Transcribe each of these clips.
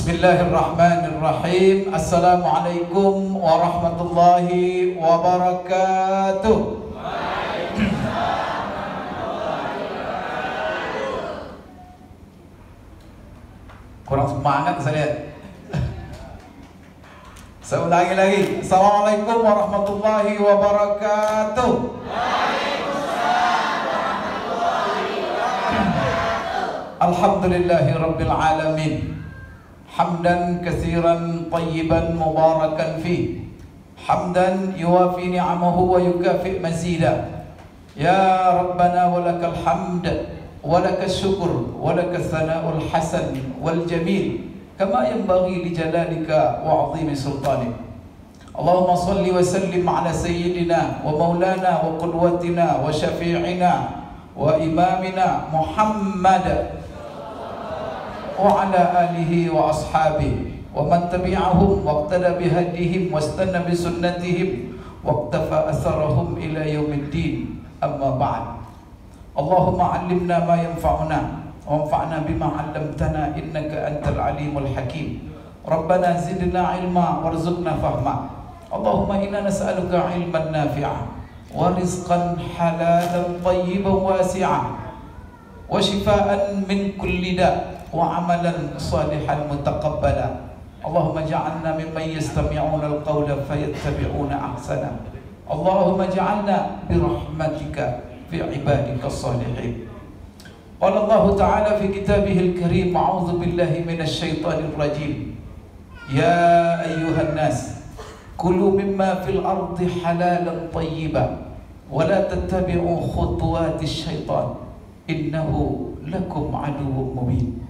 Bismillahirrahmanirrahim. Assalamualaikum warahmatullahi wabarakatuh. Kurang semangat saya. Saya ulangi lagi. Assalamualaikum warahmatullahi wabarakatuh. Alhamdulillahi rabbil alamin. Hamdan katsiran tayyiban mubarakan fi. Hamdan yuwafi ni'amahu wa yukafi mazida. Ya Rabbana walakal hamd, walakal syukur, walakal thana'ul hasan wal jamil, kama yanbaghi li jalalika wa 'azimi sultanik. Allahumma salli wa sallim ala sayyidina wa maulana wa qudwatina wa syafi'ina wa imamina Muhammad wa ala alihi wa ashabihi wa man tabi'ahum wa iqtada bihadihim wa istanna bi sunnatihim wa iqtafa atharahum ila yaumiddin. Amma ba'd. Allahumma 'allimna ma yanfa'una wa anfa'na bima 'allamtana innaka antal alimul hakim. Rabbana zidna 'ilma warzuqna fahma. Allahumma inna nas'aluka 'ilman nafi'a wa rizqan halalan tayyiban wasi'a wa shifaa'an min kulli da' wa amalan salihan mutaqabbala. Allahumma ja'alna mimman yastami'una al-qawla fayattabi'una ahsana. Allahumma ja'alna birahmatika fi ibadika as-salihin. Qala Allah Ta'ala fi kitabih al-karim, a'udzu billahi minasy syaithanir rajim. Ya ayyuhan nas, kulu mimma fil ardi halalan tayyiban wa la tattabi'u khutuwatis syaitan innahu lakum aduwwun mubin.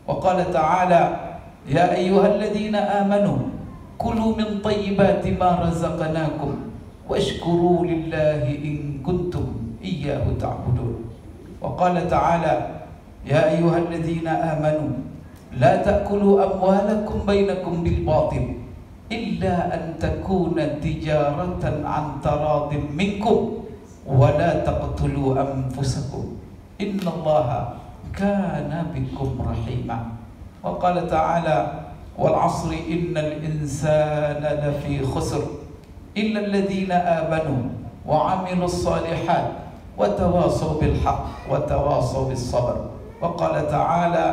Wa qala ta'ala ya ayyuhalladzina amanu kulu min tayyibati ma razaqnakum washkuru lillahi in kuntum iyyahu ta'budun. Wa qala ta'ala ya ayyuhalladzina amanu la ta'kulu amwalakum bainakum bil batil illa an takuna tijaratan an taradin minkum wa la taqtulu anfusakum innallaha kana bikum rahima. Wa qala ta'ala wal 'asri innal insana lafi khusr illa alladhina amanu wa 'amilus salihat wa tawasaw bil haqq wa tawasaw bis sabr. Wa qala ta'ala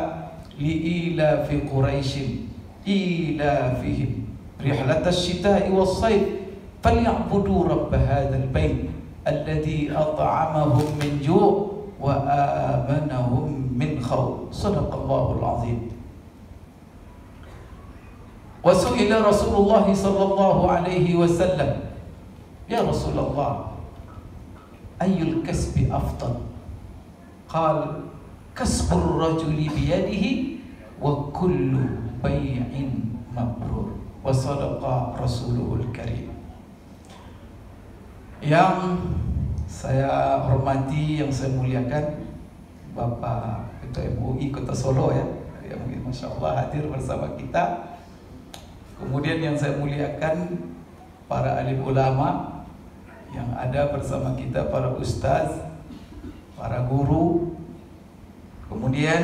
li ilafi quraisy ilafihim rihlatash shita'i was sayf falyabudu rabb hadzal bait alladhi at'amahum min ju' wa amanahum min khawf. Sadaqallahul azim. Wa su'ila Rasulullah sallallahu alaihi wasallam, ya Rasulullah, ayyul kasbi afdal? Qal kasbur rajuli biyadihi wa kullu bay'in mabrur. Wa sadaqa Rasulul Karim. Yang saya hormati, yang saya muliakan, Bapak Ketua MUI Kota Solo ya, yang mungkin Masya Allah hadir bersama kita. Kemudian yang saya muliakan para alim ulama yang ada bersama kita, para ustaz, para guru. Kemudian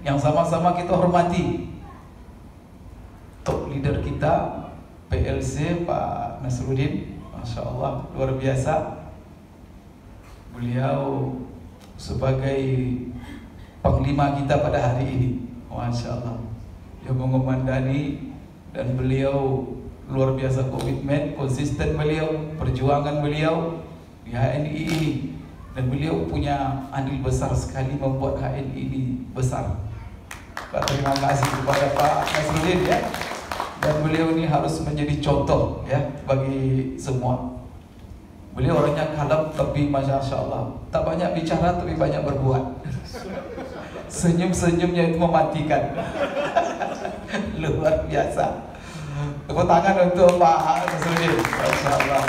yang sama-sama kita hormati, top leader kita PLC Pak Nasruddin, Masya Allah luar biasa. Beliau sebagai panglima kita pada hari ini, Masya Allah, yang mengomandani, dan beliau luar biasa komitmen, konsisten beliau, perjuangan beliau di HNI ini, dan beliau punya andil besar sekali membuat HNI ini besar. Terima kasih kepada Pak Nasruddin ya, dan beliau ini harus menjadi contoh ya bagi semua. Beliau orangnya kalem tapi Masya Allah, tak banyak bicara tapi banyak berbuat. Senyum-senyumnya itu mematikan. Luar biasa. Tepuk tangan untuk Pak Nasruddin, Masya Allah.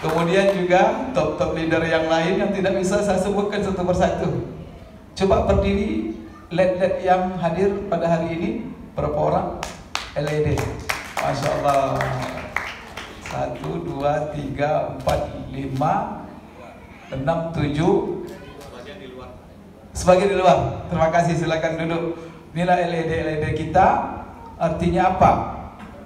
Kemudian juga top-top leader yang lain yang tidak bisa saya sebutkan satu persatu. Coba berdiri LED yang hadir pada hari ini, berapa orang? LED, Masya Allah. 1, 2, 3, 4, 5, 6, 7. Sebagian di luar. Terima kasih, silakan duduk. Inilah LED kita. Artinya apa?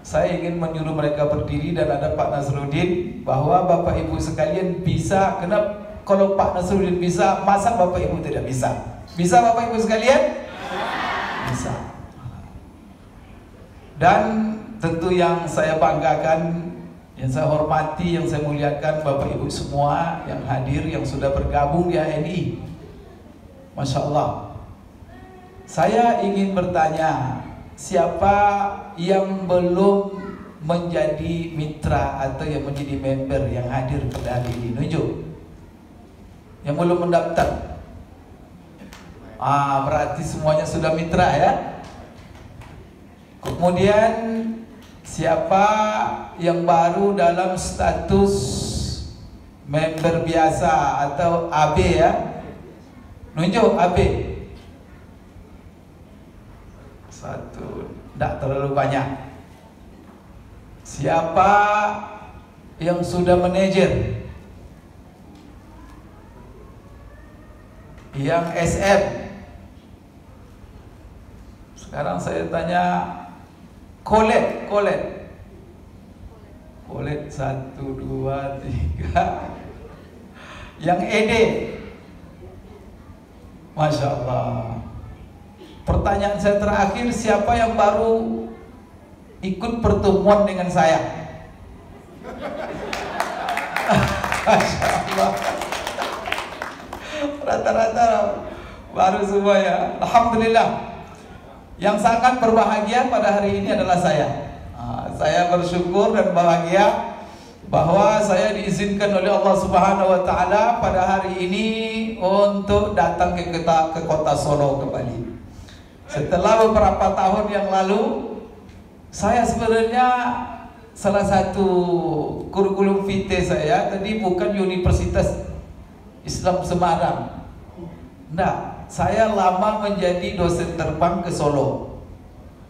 Saya ingin menyuruh mereka berdiri dan ada Pak Nasruddin, bahwa Bapak Ibu sekalian bisa. Kenapa? Kalau Pak Nasruddin bisa, masa Bapak Ibu tidak bisa? Bisa Bapak Ibu sekalian? Bisa. Dan tentu yang saya banggakan, yang saya hormati, yang saya muliakan Bapak Ibu semua yang hadir, yang sudah bergabung di ANI. Masya Allah. Saya ingin bertanya, siapa yang belum menjadi mitra atau yang menjadi member yang hadir pada hari ini? Nunjuk. Yang belum mendaftar. Berarti semuanya sudah mitra ya. Kemudian siapa yang baru dalam status member biasa atau AB ya? Nunjuk AB. Satu, tidak terlalu banyak. Siapa yang sudah manajer? Yang SM. Sekarang saya tanya Kolet. Kolet 1, 2, 3. Yang ED. Masya Allah. Pertanyaan saya terakhir, siapa yang baru ikut pertemuan dengan saya? Masya Allah. Rata-rata baru semua ya. Alhamdulillah. Yang sangat berbahagia pada hari ini adalah saya. Saya bersyukur dan bahagia bahwa saya diizinkan oleh Allah Subhanahu wa taala pada hari ini untuk datang ke kota Solo kembali. Setelah beberapa tahun yang lalu, saya sebenarnya salah satu kurikulum vitae saya tadi bukan Universitas Islam Semarang. Nah, saya lama menjadi dosen terbang ke Solo.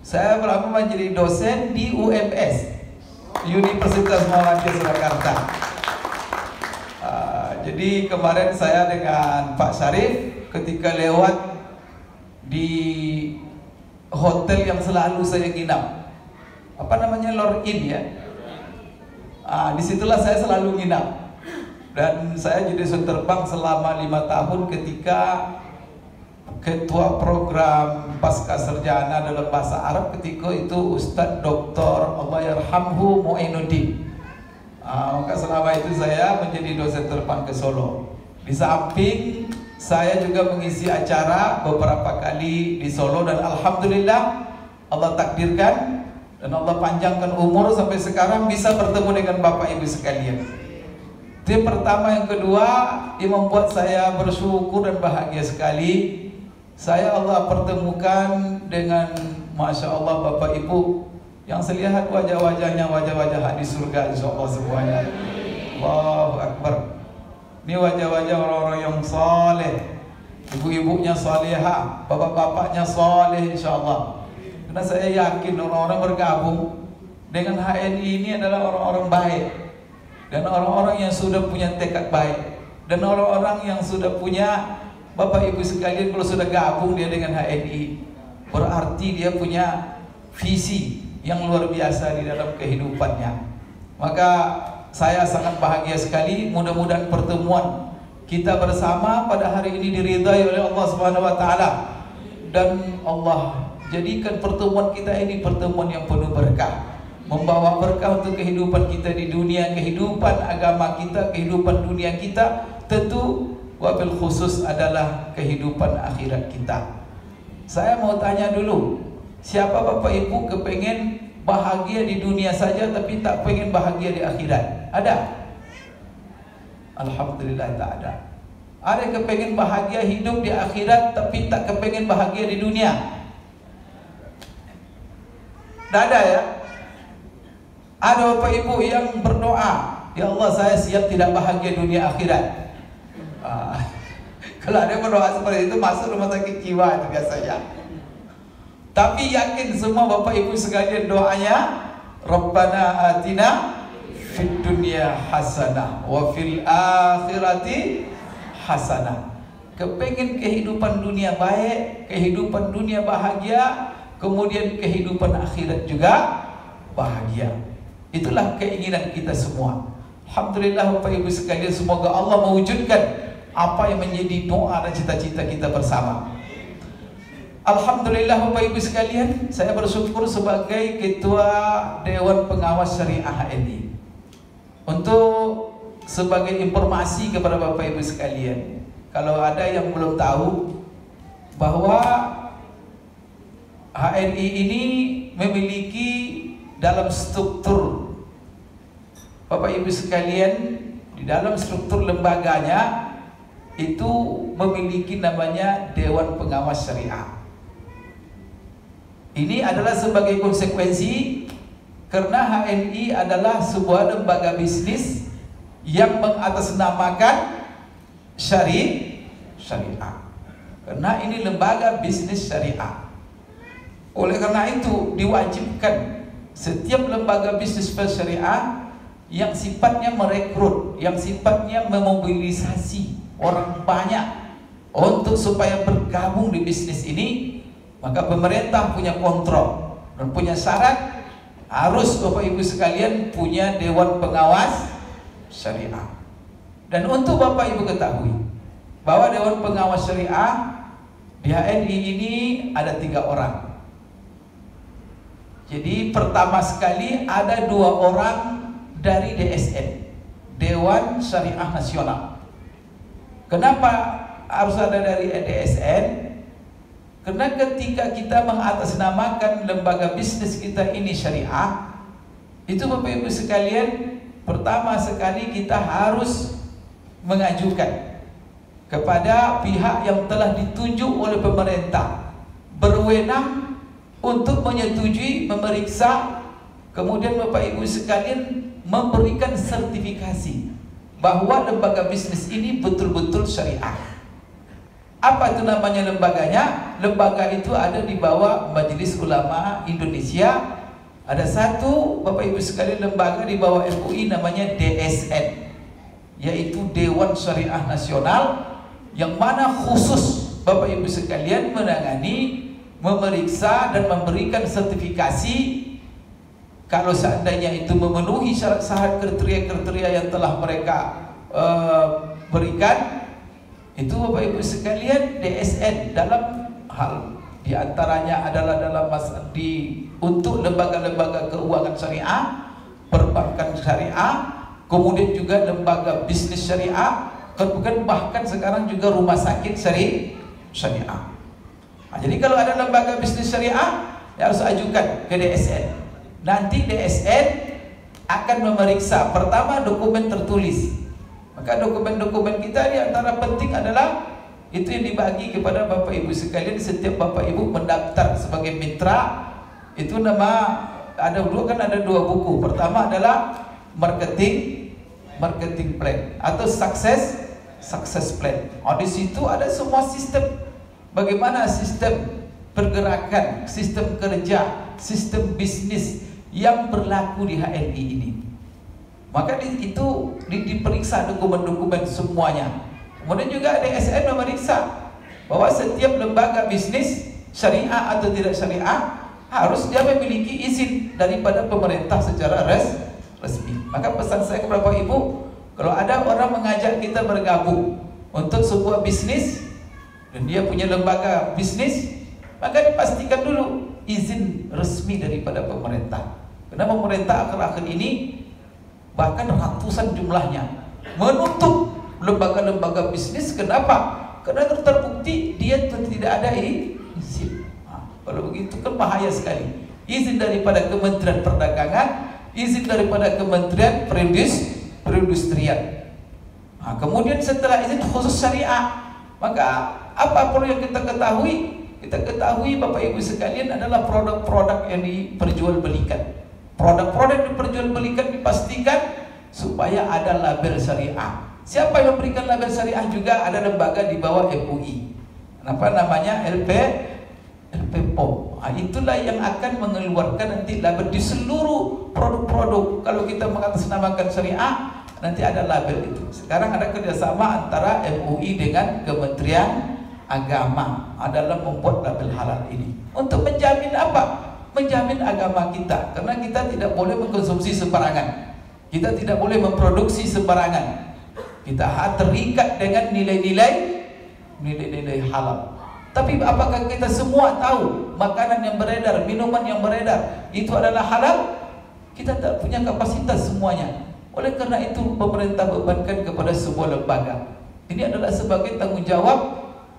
Saya lama menjadi dosen di UMS, Universitas Muhammadiyah Surakarta. Jadi kemarin saya dengan Pak Syarif ketika lewat di hotel yang selalu saya nginap, apa namanya, Lord Inn ya. Disitulah saya selalu nginap. Dan saya jadi dosen terbang selama 5 tahun ketika ketua program pasca sarjana dalam bahasa Arab ketika itu Ustadz Dr. Allahyarhamhu Mu'inuddin. Maka selama itu saya menjadi dosen terbang ke Solo. Di samping saya juga mengisi acara beberapa kali di Solo, dan alhamdulillah Allah takdirkan dan Allah panjangkan umur sampai sekarang bisa bertemu dengan Bapak Ibu sekalian. Itu yang pertama. Yang kedua, yang membuat saya bersyukur dan bahagia sekali, saya Allah pertemukan dengan Masya Allah Bapak Ibu yang saya lihat wajah-wajahnya wajah-wajah di surga insyaAllah semuanya. Allahu Akbar. Ini wajah-wajah orang-orang yang saleh, ibu-ibunya salehah, bapak-bapaknya saleh insyaAllah. Karena saya yakin orang-orang bergabung dengan HNI ini adalah orang-orang baik, dan orang-orang yang sudah punya tekad baik, dan orang-orang yang sudah punya, Bapak Ibu sekalian, kalau sudah gabung dia dengan HNI, berarti dia punya visi yang luar biasa di dalam kehidupannya. Maka saya sangat bahagia sekali. Mudah-mudahan pertemuan kita bersama pada hari ini diridai oleh Allah Subhanahu wa taala, dan Allah jadikan pertemuan kita ini pertemuan yang penuh berkah, membawa berkah untuk kehidupan kita di dunia, kehidupan agama kita, kehidupan dunia kita, tentu wabil khusus adalah kehidupan akhirat kita. Saya mau tanya dulu, siapa Bapak Ibu kepengen bahagia di dunia saja tapi tak pengen bahagia di akhirat? Ada? Alhamdulillah tak ada. Ada yang kepengen bahagia hidup di akhirat tapi tak kepengen bahagia di dunia? Tak ada ya? Ada Bapak Ibu yang berdoa, ya Allah saya siap tidak bahagia dunia akhirat. Kalau ada yang berdoa seperti itu masuk rumah sakit jiwa itu biasanya. Tapi yakin semua Bapak Ibu sekalian doanya, Rabbana atina fid dunya hasanah wa fil akhirati hasanah. Kepengen kehidupan dunia baik, kehidupan dunia bahagia, kemudian kehidupan akhirat juga bahagia. Itulah keinginan kita semua. Alhamdulillah Bapak Ibu sekalian, semoga Allah mewujudkan apa yang menjadi doa dan cita-cita kita bersama. Alhamdulillah Bapak Ibu sekalian, saya bersyukur sebagai Ketua Dewan Pengawas Syariah HNI. Untuk sebagai informasi kepada Bapak Ibu sekalian, kalau ada yang belum tahu bahwa HNI ini memiliki dalam struktur Bapak Ibu sekalian, di dalam struktur lembaganya itu memiliki namanya Dewan Pengawas Syariah. Ini adalah sebagai konsekuensi karena HNI adalah sebuah lembaga bisnis yang mengatasnamakan syariah. Karena ini lembaga bisnis syariah. Oleh karena itu diwajibkan setiap lembaga bisnis syariah yang sifatnya merekrut, yang sifatnya memobilisasi orang banyak untuk supaya bergabung di bisnis ini, maka pemerintah punya kontrol dan punya syarat harus Bapak Ibu sekalian punya Dewan Pengawas Syariah. Dan untuk Bapak Ibu ketahui bahwa Dewan Pengawas Syariah di HNI ini ada 3 orang. Jadi pertama sekali ada 2 orang dari DSN, Dewan Syariah Nasional. Kenapa harus ada dari DSN? Karena ketika kita mengatasnamakan lembaga bisnis kita ini syariah, itu Bapak Ibu sekalian, pertama sekali kita harus mengajukan kepada pihak yang telah ditunjuk oleh pemerintah berwenang untuk menyetujui, memeriksa, kemudian Bapak Ibu sekalian memberikan sertifikasi bahwa lembaga bisnis ini betul-betul syariah. Apa itu namanya lembaganya? Lembaga itu ada di bawah Majelis Ulama Indonesia. Ada satu Bapak Ibu sekalian lembaga di bawah MUI namanya DSN, yaitu Dewan Syariah Nasional, yang mana khusus Bapak Ibu sekalian menangani, memeriksa dan memberikan sertifikasi kalau seandainya itu memenuhi syarat-syarat kriteria-kriteria yang telah mereka berikan. Itu Bapak Ibu sekalian DSN dalam hal diantaranya adalah dalam untuk lembaga-lembaga keuangan syariah, perbankan syariah, kemudian juga lembaga bisnis syariah, bahkan sekarang juga rumah sakit syariah. Nah, jadi kalau ada lembaga bisnis syariah ya harus ajukan ke DSN. Nanti DSN akan memeriksa pertama dokumen tertulis. Maka dokumen-dokumen kita di antara penting adalah itu yang dibagi kepada Bapak Ibu sekalian. Setiap Bapak Ibu mendaftar sebagai mitra, itu nama ada dua buku. Pertama adalah marketing plan atau success plan. Di situ ada semua sistem, bagaimana sistem pergerakan, sistem kerja, sistem bisnis yang berlaku di HNI ini. Maka itu diperiksa dokumen-dokumen semuanya. Kemudian juga DSN memeriksa bahwa setiap lembaga bisnis syariah atau tidak syariah harus dia memiliki izin daripada pemerintah secara resmi. Maka pesan saya kepada Bapak Ibu, kalau ada orang mengajak kita bergabung untuk sebuah bisnis dan dia punya lembaga bisnis, maka dipastikan dulu izin resmi daripada pemerintah. Karena pemerintah akhir-akhir ini bahkan ratusan jumlahnya menutup lembaga-lembaga bisnis. Kenapa? Karena terbukti dia tidak ada izin. Kalau begitu kan bahaya sekali. Izin daripada Kementerian Perdagangan, izin daripada Kementerian Perindustrian. Kemudian setelah izin khusus syariah, maka apa perlu yang kita ketahui? Kita ketahui Bapak Ibu sekalian adalah produk-produk yang diperjualbelikan. Produk-produk yang diperjualbelikan dipastikan supaya ada label syariah. Siapa yang memberikan label syariah? Juga ada lembaga di bawah MUI. Apa namanya? LPPOM. Itulah yang akan mengeluarkan nanti label di seluruh produk-produk. Kalau kita mengatasnamakan syariah, nanti ada label itu. Sekarang ada kerjasama antara MUI dengan Kementerian Agama dalam membuat label halal ini. Untuk menjamin apa? Menjamin agama kita. Karena kita tidak boleh mengkonsumsi sembarangan. Kita tidak boleh memproduksi sembarangan. Kita terikat dengan nilai-nilai halal. Tapi apakah kita semua tahu makanan yang beredar, minuman yang beredar itu adalah halal? Kita tak punya kapasitas semuanya. Oleh karena itu pemerintah bebankan kepada sebuah lembaga. Ini adalah sebagai tanggung jawab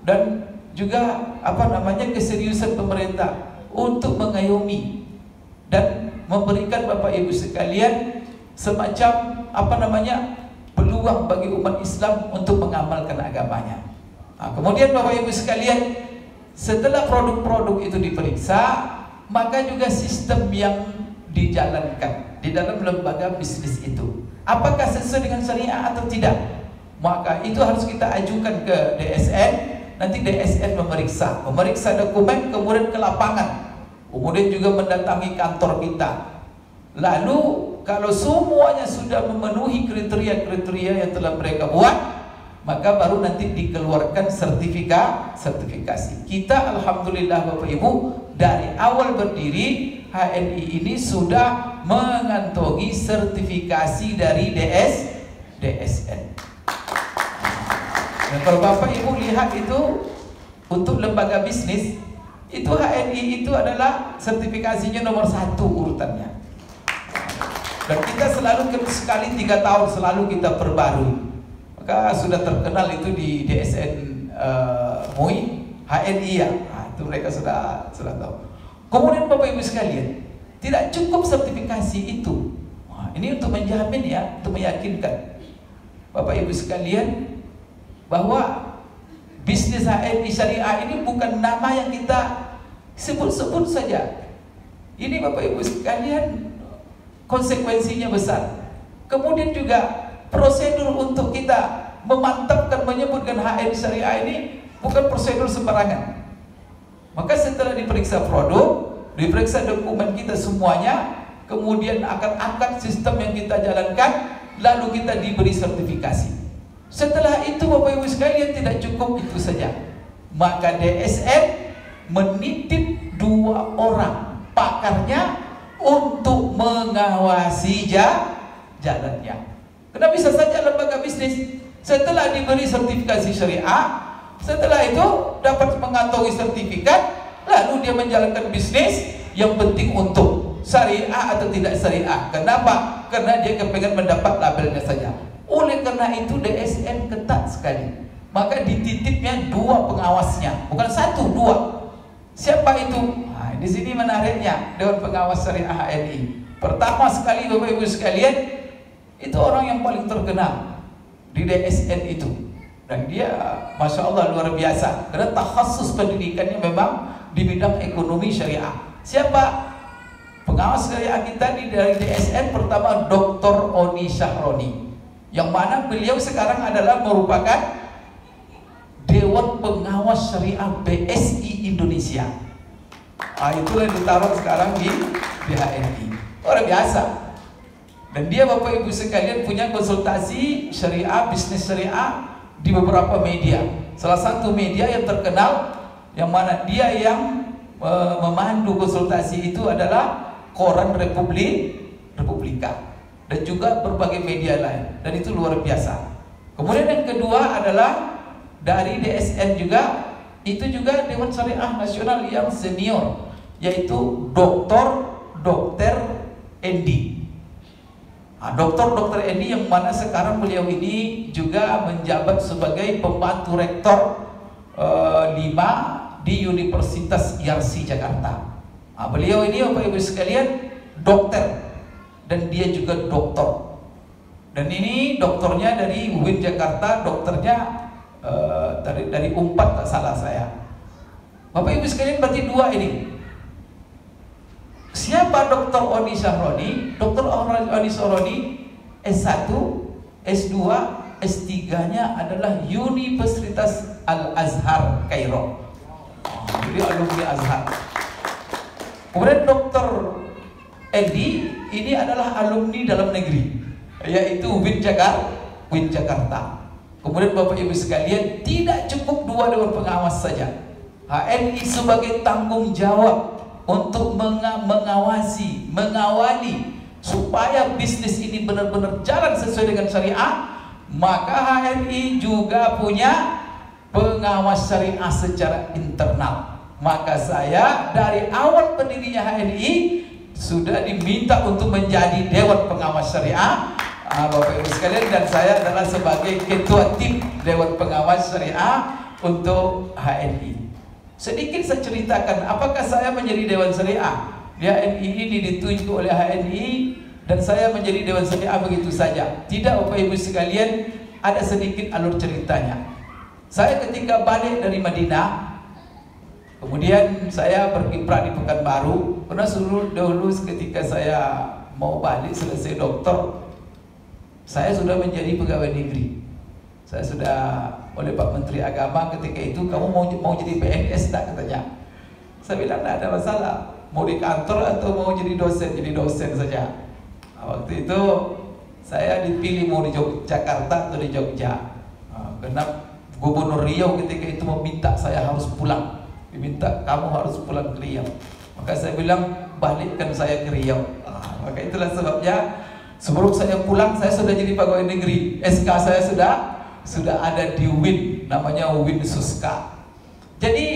dan juga keseriusan pemerintah untuk mengayomi dan memberikan Bapak Ibu sekalian semacam peluang bagi umat Islam untuk mengamalkan agamanya. Kemudian Bapak Ibu sekalian, setelah produk-produk itu diperiksa, maka juga sistem yang dijalankan di dalam lembaga bisnis itu, apakah sesuai dengan syariah atau tidak? Maka itu harus kita ajukan ke DSN. Nanti DSN memeriksa dokumen, kemudian ke lapangan, kemudian juga mendatangi kantor kita. Lalu kalau semuanya sudah memenuhi kriteria-kriteria yang telah mereka buat, maka baru nanti dikeluarkan sertifikasi. Kita alhamdulillah Bapak Ibu, dari awal berdiri HNI ini sudah mengantongi sertifikasi dari DSN. Dan kalau Bapak Ibu lihat itu untuk lembaga bisnis, itu HNI itu adalah sertifikasinya nomor 1 urutannya. Dan kita selalu sekali 3 tahun selalu kita perbarui. Maka sudah terkenal itu di DSN MUI, HNI ya. Itu mereka sudah tahu. Kemudian Bapak Ibu sekalian, tidak cukup sertifikasi itu. Ini untuk menjamin ya, untuk meyakinkan Bapak Ibu sekalian bahwa bisnis HNI Syariah ini bukan nama yang kita sebut-sebut saja. Ini Bapak Ibu sekalian, konsekuensinya besar. Kemudian juga prosedur untuk kita memantapkan, menyebutkan HNI Syariah ini bukan prosedur sembarangan. Maka setelah diperiksa produk, diperiksa dokumen kita semuanya, kemudian akan angkat sistem yang kita jalankan, lalu kita diberi sertifikasi. Setelah itu Bapak Ibu sekalian, tidak cukup itu saja. Maka DSN menitip 2 orang pakarnya untuk mengawasi jalannya. Karena bisa saja lembaga bisnis setelah diberi sertifikasi syariah, setelah itu dapat mengantongi sertifikat, lalu dia menjalankan bisnis, yang penting untuk syariah atau tidak syariah. Kenapa? Karena dia kepengen mendapat labelnya saja. Oleh karena itu DSN ketat sekali. Maka dititipnya 2 pengawasnya, bukan 1, 2. Siapa itu? Di sini menariknya Dewan Pengawas Syariah HNI. Pertama sekali Bapak Ibu sekalian, itu orang yang paling terkenal di DSN itu. Dan dia Masya Allah luar biasa, karena takhasus pendidikannya memang di bidang ekonomi syariah. Siapa? Pengawas syariah kita dari DSN pertama Dr. Oni Syahroni, yang mana beliau sekarang adalah merupakan Dewan Pengawas Syariah BSI Indonesia. Itulah yang ditaruh sekarang di HNI. Luar biasa. Dan dia Bapak Ibu sekalian punya konsultasi syariah, bisnis syariah di beberapa media. Salah satu media yang terkenal, yang mana dia yang memandu konsultasi itu adalah Koran Republika, dan juga berbagai media lain. Dan itu luar biasa. Kemudian yang kedua adalah dari DSN juga, itu juga Dewan Syariah Nasional yang senior, yaitu Dr. Endi. Dr. Endi yang mana sekarang beliau ini juga menjabat sebagai pembantu rektor 5 di Universitas IARSI Jakarta. Beliau ini Bapak Ibu sekalian dokter, dan dia juga doktor. Dan ini doktornya dari UIN Jakarta, dokternya dari Unpad tak salah saya. Bapak Ibu sekalian, berarti 2 ini. Siapa Dr. Oni Syahroni? Dr. Oni Syahroni S1, S2, S3-nya adalah Universitas Al-Azhar Kairo. Jadi alumni Azhar. Kemudian Dr. Endi ini adalah alumni dalam negeri, yaitu UIN Jakarta. Kemudian Bapak Ibu sekalian, tidak cukup 2 dewan pengawas saja. HNI sebagai tanggung jawab untuk mengawasi, mengawali supaya bisnis ini benar-benar jalan sesuai dengan syariah. Maka HNI juga punya pengawas syariah secara internal. Maka saya dari awal pendirinya HNI sudah diminta untuk menjadi Dewan Pengawas Syariah, Bapak Ibu sekalian, dan saya adalah sebagai ketua tim Dewan Pengawas Syariah untuk HNI. Sedikit saya ceritakan apakah saya menjadi Dewan Syariah. Di HNI ini ditunjuk oleh HNI dan saya menjadi Dewan Syariah begitu saja. Tidak, Bapak Ibu sekalian, ada sedikit alur ceritanya. Saya ketika balik dari Madinah, kemudian saya berkiprah di Pekanbaru. Karena dulu ketika saya mau balik selesai doktor, saya sudah menjadi pegawai negeri. Saya sudah oleh Pak Menteri Agama ketika itu, kamu mau jadi PNS tak, katanya. Saya bilang tidak ada masalah, mau di kantor atau mau jadi dosen saja. Waktu itu saya dipilih mau di Jakarta atau di Jogja. Karena Gubernur Riau ketika itu meminta saya harus pulang, diminta kamu harus pulang ke Riau. Maka saya bilang balikkan saya ke Riau. Maka itulah sebabnya sebelum saya pulang saya sudah jadi pegawai negeri. SK saya sudah ada di WIN, namanya WIN Suska. Jadi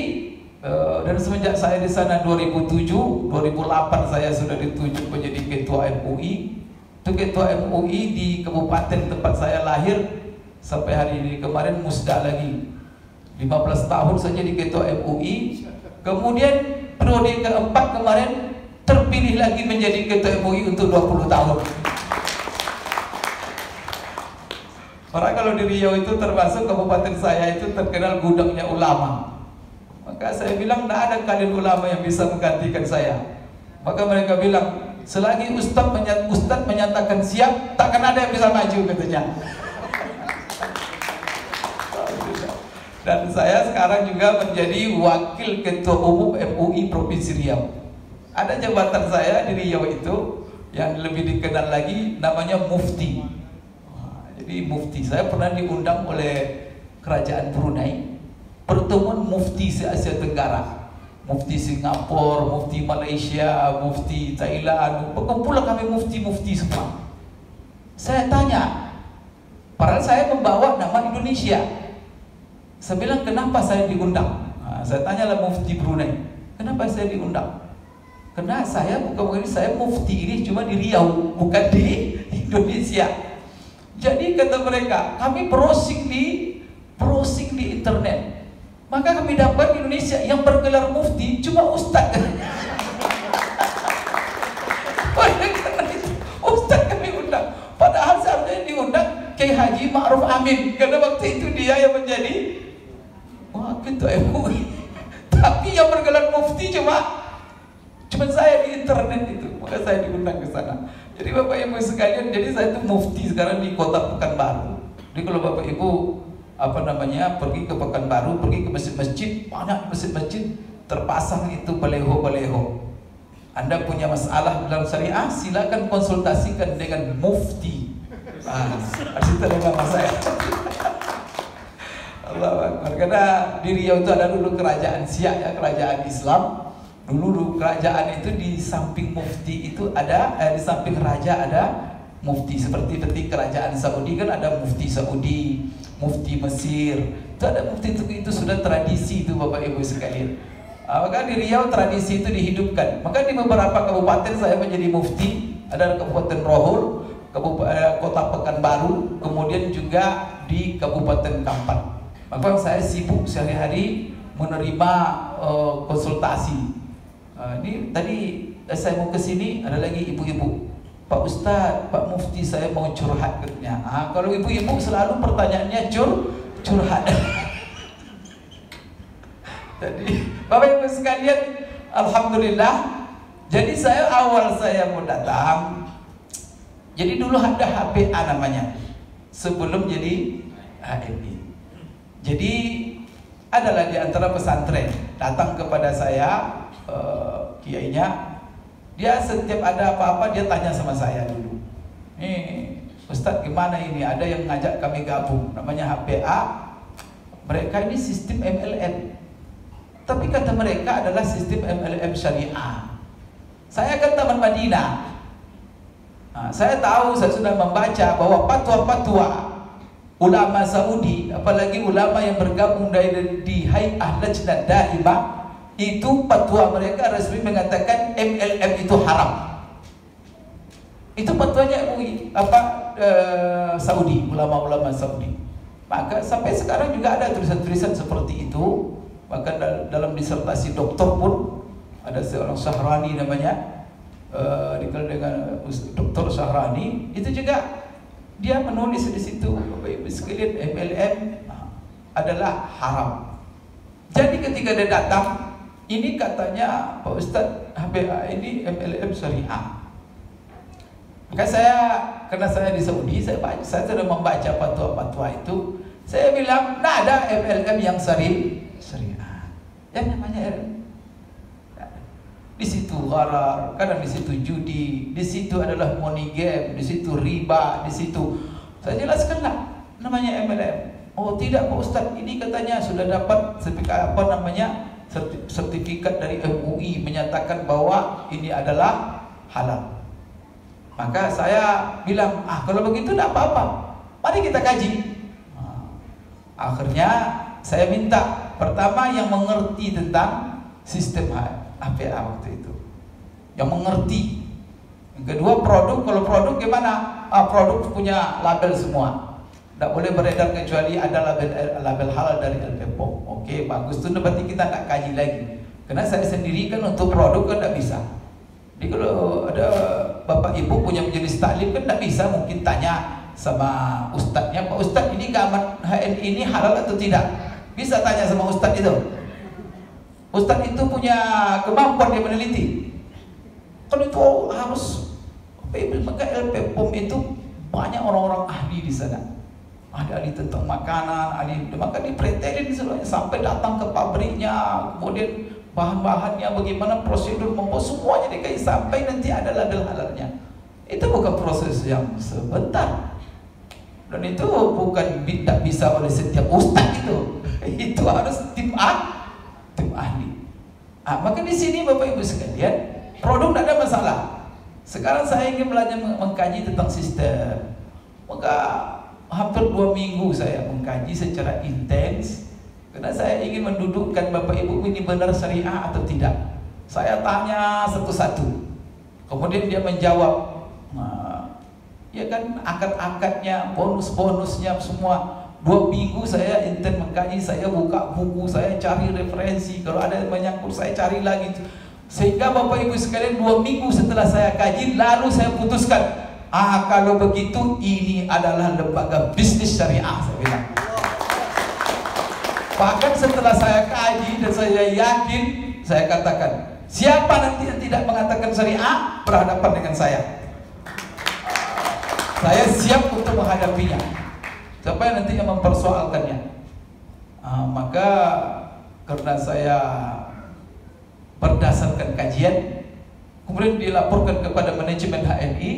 dan semenjak saya di sana 2007, 2008 saya sudah ditunjuk menjadi ketua MUI. Itu ketua MUI di kabupaten tempat saya lahir sampai hari ini. Kemarin musda lagi 15 tahun saya jadi ketua MUI. Kemudian periode keempat kemarin terpilih lagi menjadi ketua MUI untuk 20 tahun. Orang kalau di Riau itu termasuk kabupaten saya itu terkenal gudangnya ulama. Maka saya bilang tidak ada kalian ulama yang bisa menggantikan saya. Maka mereka bilang selagi Ustadz menyatakan siap, takkan ada yang bisa maju, katanya. Dan saya sekarang juga menjadi wakil ketua umum MUI Provinsi Riau. Ada jabatan saya di Riau itu yang lebih dikenal lagi, namanya Mufti. Jadi Mufti, saya pernah diundang oleh Kerajaan Brunei, pertemuan Mufti se-Asia Tenggara, Mufti Singapura, Mufti Malaysia, Mufti Thailand, berkumpulan kami Mufti-Mufti semua. Saya tanya, padahal saya membawa nama Indonesia. Saya bilang kenapa saya diundang? Saya tanyalah Mufti Brunei, kenapa saya diundang? Karena saya bukan saya Mufti ini cuma di Riau, bukan di Indonesia. Jadi kata mereka, kami browsing di internet, maka kami dapat di Indonesia yang bergelar Mufti cuma Ustadz. Ustadz kami undang, padahal seharusnya diundang Kiai Haji Ma'ruf Amin, karena waktu itu dia yang menjadi ketua MUI. Tapi yang bergelar Mufti cuma saya di internet itu, maka saya diundang ke sana. Jadi Bapak Ibu sekalian, jadi saya itu Mufti sekarang di Kota Pekanbaru. Jadi kalau Bapak Ibu pergi ke Pekanbaru, pergi ke masjid-masjid, banyak masjid-masjid terpasang itu baleho-baleho. Anda punya masalah dalam syariah, silakan konsultasikan dengan Mufti. Itu nama saya. Allah Akbar. Karena di Riau itu ada dulu kerajaan Siak, ya, kerajaan Islam. Dulu kerajaan itu di samping Mufti itu ada, di samping raja ada Mufti. Seperti kerajaan Saudi kan ada Mufti Saudi, Mufti Mesir. Itu ada Mufti, itu sudah tradisi itu Bapak Ibu sekalian. Maka di Riau tradisi itu dihidupkan. Maka di beberapa kabupaten saya menjadi Mufti. Ada Kabupaten Rohul, Kota Pekanbaru, kemudian juga di Kabupaten Kampar. Maka saya sibuk sehari-hari menerima konsultasi. Ini tadi saya mau ke sini, ada lagi ibu-ibu, Pak Ustadz, Pak Mufti saya mau curhat, katanya. Kalau ibu-ibu selalu pertanyaannya curhat. Jadi Bapak Ibu sekalian, alhamdulillah. Jadi awal saya mau datang, jadi dulu ada HPA namanya, sebelum jadi HNI. Jadi adalah di antara pesantren datang kepada saya, kiainya, dia setiap ada apa-apa dia tanya sama saya dulu. Ustadz gimana ini? Ada yang ngajak kami gabung, namanya HPA. Mereka ini sistem MLM. Tapi kata mereka adalah sistem MLM syariah. Saya kan Taman Madinah. Saya tahu, saya sudah membaca bahwa fatwa-fatwa ulama Saudi, apalagi ulama yang bergabung di Hay'ah Lajnah Daimah, itu fatwa mereka resmi mengatakan MLM itu haram. Itu fatwanya MUI Saudi, ulama-ulama Saudi. Maka sampai sekarang juga ada tulisan-tulisan seperti itu. Bahkan dalam disertasi doktor pun ada seorang Syahrani namanya, dikenal dengan Dr. Syahrani, itu juga dia menulis di situ, Bapak Ibu sekalian, MLM adalah haram. Jadi ketika dia datang, ini katanya Pak Ustadz, HBA ini MLM syariah. Maka karena saya di Saudi, saya sudah membaca fatwa-fatwa itu. Saya bilang, nah ada MLM yang syariah. Yang namanya di situ gharar, kadang di situ judi, di situ adalah money game, di situ riba, di situ. Saya jelaskanlah namanya MLM. Oh tidak Pak Ustadz, ini katanya sudah dapat sertifikat dari MUI menyatakan bahwa ini adalah halal. Maka saya bilang, kalau begitu tidak apa-apa, mari kita kaji. Akhirnya saya minta pertama yang mengerti tentang sistem HPA waktu itu, yang mengerti. Yang kedua produk, kalau produk gimana? Produk punya label semua, tidak boleh beredar kecuali ada label halal dari LPPOM. Oke, bagus, itu berarti kita tidak kaji lagi, karena saya sendiri kan untuk produk kan tidak bisa. Jadi kalau ada bapak ibu punya majelis taklim kan tidak bisa mungkin tanya sama ustadznya, Pak Ustadz ini keamanan HNI ini halal atau tidak? Bisa tanya sama ustadz itu. Ustadz itu punya kemampuan dia meneliti. Kan itu harus, maka LPPOM itu banyak orang-orang ahli di sana. Ahli-ahli tentang makanan, maka dipretelin semuanya sampai datang ke pabriknya, kemudian bahan-bahannya bagaimana, prosedur membuat semuanya dikaji sampai nanti ada label halalnya. Itu bukan proses yang sebentar. Dan itu bukan tidak bisa oleh setiap ustaz itu harus tim ahli. Maka di sini Bapak Ibu sekalian, produk tidak ada masalah. Sekarang saya ingin belajar mengkaji tentang sistem. Maka hampir 2 minggu saya mengkaji secara intens, karena saya ingin mendudukkan Bapak Ibu ini benar syariah atau tidak. Saya tanya satu-satu, kemudian dia menjawab. Ya kan, angkat-angkatnya, bonus-bonusnya semua. 2 minggu saya intens mengkaji, saya buka buku, saya cari referensi, kalau ada yang menyangkut saya cari lagi. Sehingga Bapak Ibu sekalian 2 minggu setelah saya kaji, lalu saya putuskan, kalau begitu ini adalah lembaga bisnis syariah, saya bilang. Bahkan setelah saya kaji dan saya yakin, saya katakan, siapa nanti yang tidak mengatakan syariah berhadapan dengan saya siap untuk menghadapinya. Siapa yang nanti yang mempersoalkannya? Maka karena saya berdasarkan kajian, kemudian dilaporkan kepada manajemen HNI,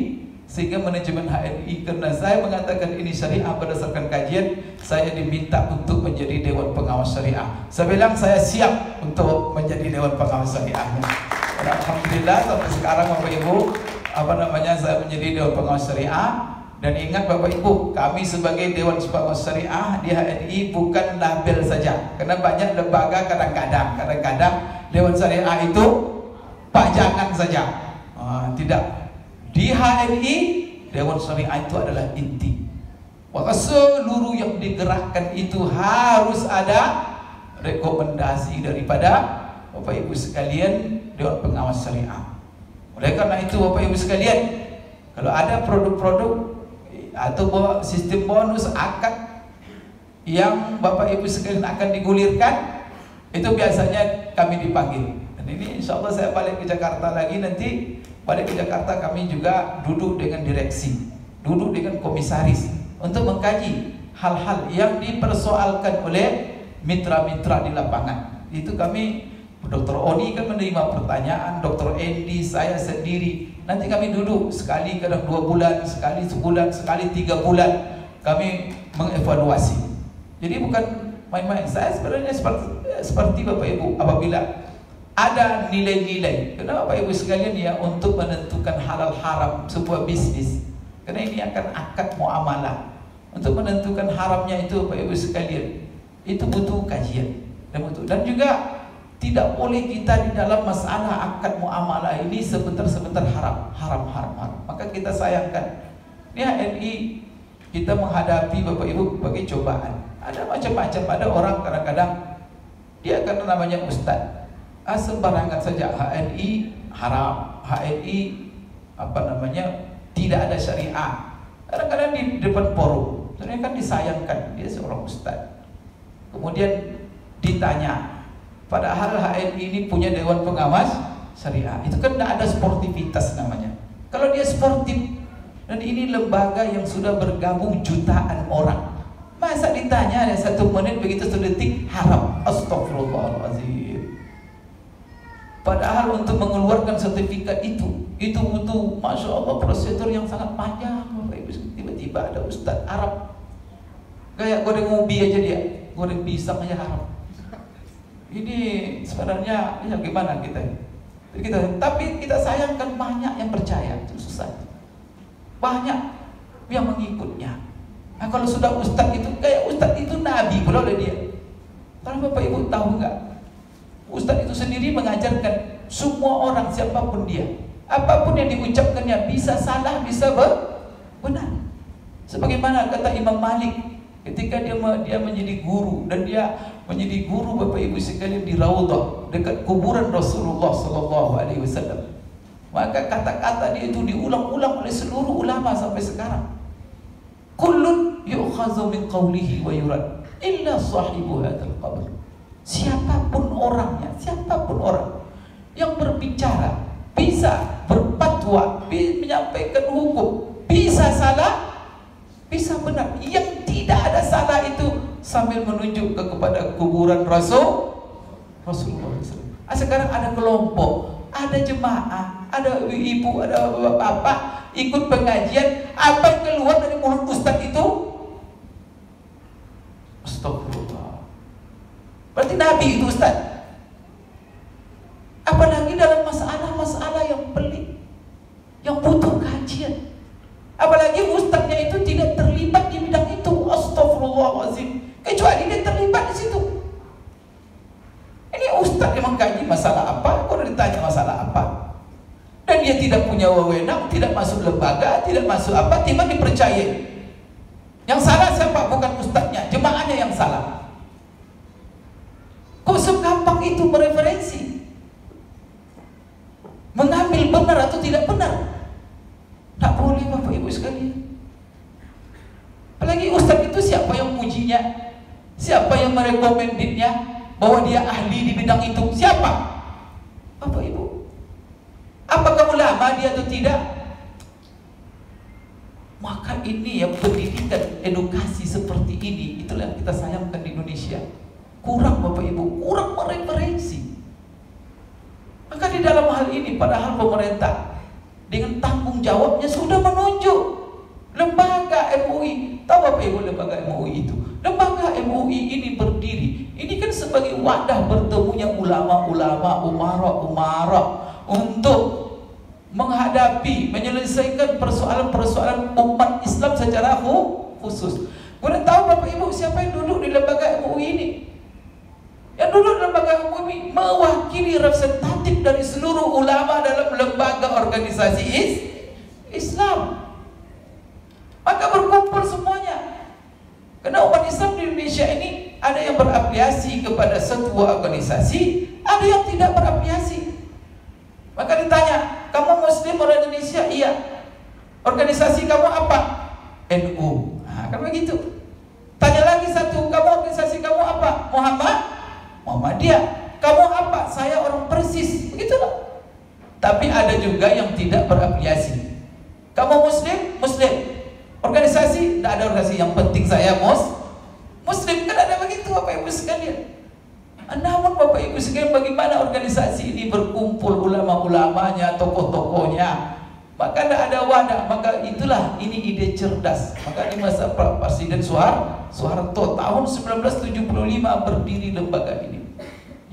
sehingga manajemen HNI, karena saya mengatakan ini syariah berdasarkan kajian, saya diminta untuk menjadi Dewan Pengawas Syariah. Saya bilang saya siap untuk menjadi Dewan Pengawas Syariahnya. Alhamdulillah sampai sekarang Bapak Ibu, saya menjadi Dewan Pengawas Syariah. Dan ingat Bapak Ibu, kami sebagai Dewan Pengawas Syariah di HNI bukan label saja. Karena banyak lembaga kadang-kadang Dewan Syariah itu pajangan saja. Tidak. Di HNI Dewan Syariah itu adalah inti. Maka seluruh yang digerakkan itu harus ada rekomendasi daripada Bapak Ibu sekalian Dewan Pengawas Syariah. Oleh karena itu Bapak Ibu sekalian, kalau ada produk-produk atau sistem bonus akad yang Bapak Ibu sekalian akan digulirkan, itu biasanya kami dipanggil. Dan ini insya Allah saya balik ke Jakarta lagi, nanti balik ke Jakarta kami juga duduk dengan direksi, duduk dengan komisaris untuk mengkaji hal-hal yang dipersoalkan oleh mitra-mitra di lapangan. Itu kami, Dr. Oni kan menerima pertanyaan, Dr. Endi, saya sendiri. Nanti kami duduk sekali kadang 2 bulan, sekali sebulan, sekali 3 bulan kami mengevaluasi. Jadi bukan main-main. Saya sebenarnya seperti Bapak Ibu, apabila ada nilai-nilai, kenapa Bapak Ibu sekalian ya, untuk menentukan halal haram sebuah bisnis, karena ini akan akad muamalah. Untuk menentukan haramnya itu Bapak Ibu sekalian, itu butuh kajian dan juga tidak boleh kita di dalam masalah akad muamalah ini sebentar-sebentar haram. Maka kita sayangkan, ini HNI kita menghadapi Bapak Ibu bagi cobaan. Ada macam-macam, ada orang kadang-kadang dia karena namanya ustaz, sembarangan saja HNI haram, HNI tidak ada syariah. Kadang-kadang di depan forum, sebenarnya kan disayangkan dia seorang ustaz. Kemudian ditanya, padahal HNI ini punya Dewan Pengawas Syariah. Itu kan tidak ada sportivitas namanya. Kalau dia sportif, dan ini lembaga yang sudah bergabung jutaan orang, masa ditanya ada 1 menit begitu sedetik haram? Astagfirullahaladzim. Padahal untuk mengeluarkan sertifikat itu butuh, Masya Allah, prosedur yang sangat panjang. Tiba-tiba ada Ustadz Arab kayak goreng ubi aja, dia goreng pisang aja haram. Ini sebenarnya ya gimana kita? Tapi kita sayangkan banyak yang percaya, itu susah. Banyak yang mengikutnya. Nah, kalau sudah ustadz itu kayak ustadz itu nabi pula oleh dia. Kalau Bapak Ibu tahu enggak? Ustadz itu sendiri mengajarkan semua orang siapapun dia, apapun yang diucapkannya bisa salah, bisa benar. Sebagaimana kata Imam Malik ketika dia menjadi guru, dan dia menjadi guru Bapak Ibu sekalian di Raudhah dekat kuburan Rasulullah SAW. Maka kata-kata dia itu diulang-ulang oleh seluruh ulama sampai sekarang. Kullun yu'khazu min qawlihi wa yurad illa sahibu hadzal qabr. Siapapun orangnya, siapapun orang yang berbicara, bisa berfatwa, menyampaikan hukum, bisa salah, bisa benar. Yang tidak ada salah itu sambil menunjuk kepada kuburan Rasulullah SAW. Sekarang ada kelompok, ada jemaah, ada ibu, ada bapak ikut pengajian, apa yang keluar dari mulut ustaz itu? Astagfirullah. Berarti nabi itu ustaz. Apalagi dalam masalah-masalah yang pelik, yang butuh kajian. Apalagi ustaznya itu tidak terlibat di bidang itu. Astagfirullahaladzim. Kecuali dia terlibat di situ. Ini ustaz yang mengkaji masalah apa, kalau ditanya masalah apa, dan dia tidak punya wewenang, tidak masuk lembaga, tidak masuk apa, tiba dipercayai. Yang salah siapa? Bukan ustaznya, jemaahnya yang salah. Kok segampang itu mereferensi, mengambil benar atau tidak benar? Tak boleh Bapak Ibu sekalian. Apalagi ustaz itu siapa yang mujinya? Siapa yang merekomendasinya bahwa dia ahli di bidang itu? Siapa? Bapak Ibu. Apakah ulama dia atau tidak? Maka ini yang pendidikan, edukasi seperti ini, itulah yang kita sayangkan di Indonesia. Kurang Bapak Ibu, kurang mereferensi. Maka di dalam hal ini, padahal pemerintah dengan tanggung jawabnya sudah menunjuk lembaga MUI. Tahu Bapak Ibu lembaga MUI itu? Lembaga MUI ini berdiri, ini kan sebagai wadah bertemunya ulama-ulama, umara untuk menghadapi, menyelesaikan persoalan-persoalan umat Islam secara khusus. Kemudian tahu Bapak Ibu siapa yang duduk di lembaga MUI ini? Yang duduk di lembaga MUI mewakili representatif dari seluruh ulama dalam lembaga organisasi Islam. Maka berkumpul semuanya. Karena umat Islam di Indonesia ini ada yang berafiliasi kepada sebuah organisasi, ada yang tidak berafiliasi. Maka ditanya, kamu Muslim orang Indonesia? Iya. Organisasi kamu apa? NU. Nah, kan begitu. Tanya lagi satu, kamu organisasi kamu apa? Muhammadiyah. Kamu apa? Saya orang Persis. Begitulah. Tapi ada juga yang tidak berafiliasi. Kamu Muslim? Muslim. Organisasi? Tidak ada organisasi, yang penting saya Muslim. Kan ada begitu Bapak Ibu sekalian. Namun Bapak Ibu sekalian, bagaimana organisasi ini berkumpul ulama-ulamanya, tokoh-tokohnya, maka tidak ada wadah. Maka itulah ini ide cerdas. Maka di masa Presiden Soeharto tahun 1975 berdiri lembaga ini,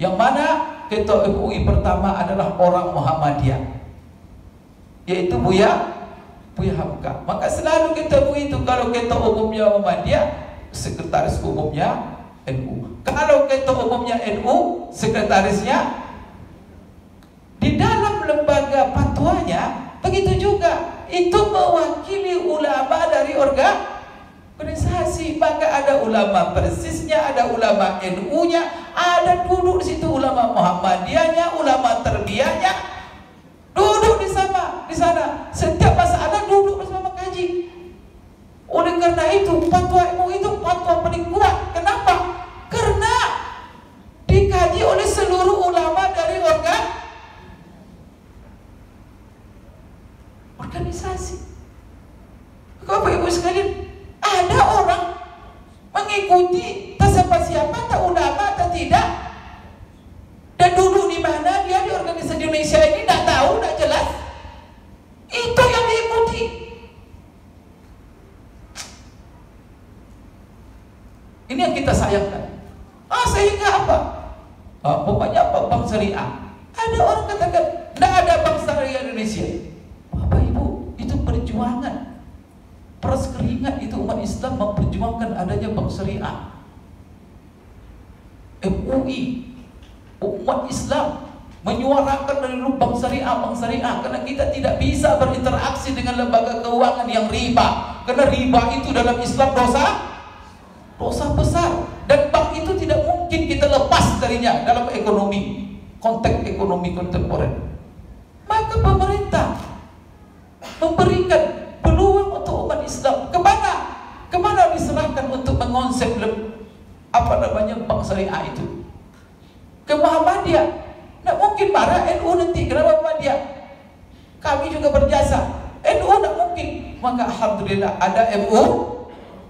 yang mana ketua MUI pertama adalah orang Muhammadiyah, yaitu Buya Hamka. Maka selalu kita MUI itu kalau ketua umumnya Muhammadiyah, sekretaris umumnya NU. Kalau ketua umumnya NU, sekretarisnya. Di dalam lembaga fatwanya begitu juga, itu mewakili ulama dari organisasi. Maka ada ulama persisnya, ada ulama NU-nya, ada duduk di situ ulama Muhammadiyahnya, ulama terbiyahnya, duduk di sana. Setiap masalah duduk bersama kaji. Oleh karena itu fatwa MUI itu fatwa paling kuat. Kenapa? Karena dikaji oleh seluruh ulama dari organisasi. Bapak Ibu sekalian, ada orang mengikuti tak siapa, tak ulama, tak tidak, dan duduk di mana dia di organisasi Indonesia ini tidak tahu, tidak jelas. Itu yang diikuti. Ini yang kita sayangkan. Sehingga apa? Pokoknya apa? Bank syariah. Ada orang katakan tidak ada bank syariah Indonesia. Bapak Ibu, itu perjuangan, peras keringat itu umat Islam memperjuangkan adanya bank syariah. MUI, umat Islam menyuarakan dari dulu bank syariah, karena kita tidak bisa berinteraksi dengan lembaga keuangan yang riba, karena riba itu dalam Islam dosa besar, dan bank itu tidak mungkin kita lepas darinya dalam ekonomi, konteks ekonomi kontemporer. Maka pemerintah memberikan peluang untuk umat Islam. Kemana diserahkan untuk mengonsep bank syariah itu? Ke Muhammadiyah. Tidak mungkin marah NU nanti. Kenapa Muhammadiyah? Kami juga berjasa. NU tidak mungkin. Maka alhamdulillah ada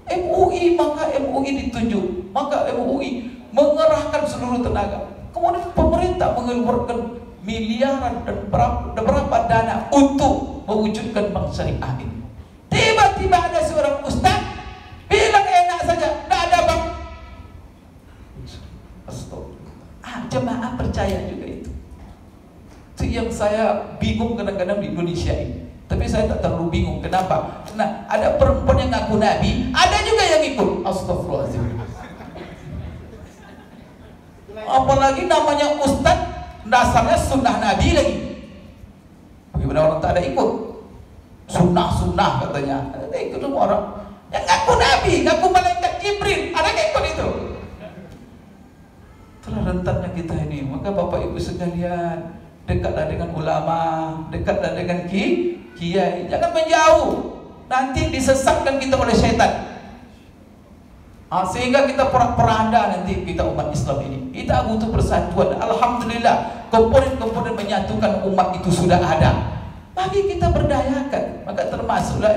MUI, maka MUI ditunjuk, maka MUI mengerahkan seluruh tenaga. Kemudian pemerintah mengeluarkan miliaran dan berapa dana untuk mewujudkan bank syariah ini. Tiba-tiba ada seorang ustaz bilang enak saja, tidak ada bank. Jemaah percaya juga itu. Itu yang saya bingung kadang-kadang di Indonesia ini. Tapi saya tak terlalu bingung. Kenapa? Karena ada perempuan yang ngaku nabi, ada juga yang ikut. Astagfirullahaladzim. Apalagi namanya ustaz, dasarnya sunnah nabi lagi. Bagaimana orang tak ada ikut? Sunnah katanya. Ada ikut semua orang. Yang ngaku nabi, ngaku malaikat Jibril, ada yang ikut itu. Itulah rentannya kita ini. Maka Bapak Ibu sekalian, dekatlah dengan ulama, dekatlah dengan kiai, jangan menjauh. Nanti disesatkan kita oleh syaitan. Sehingga kita peranda nanti kita umat Islam ini. Kita butuh persatuan. Alhamdulillah, komponen-komponen menyatukan umat itu sudah ada. Mari kita berdayakan. Maka termasuklah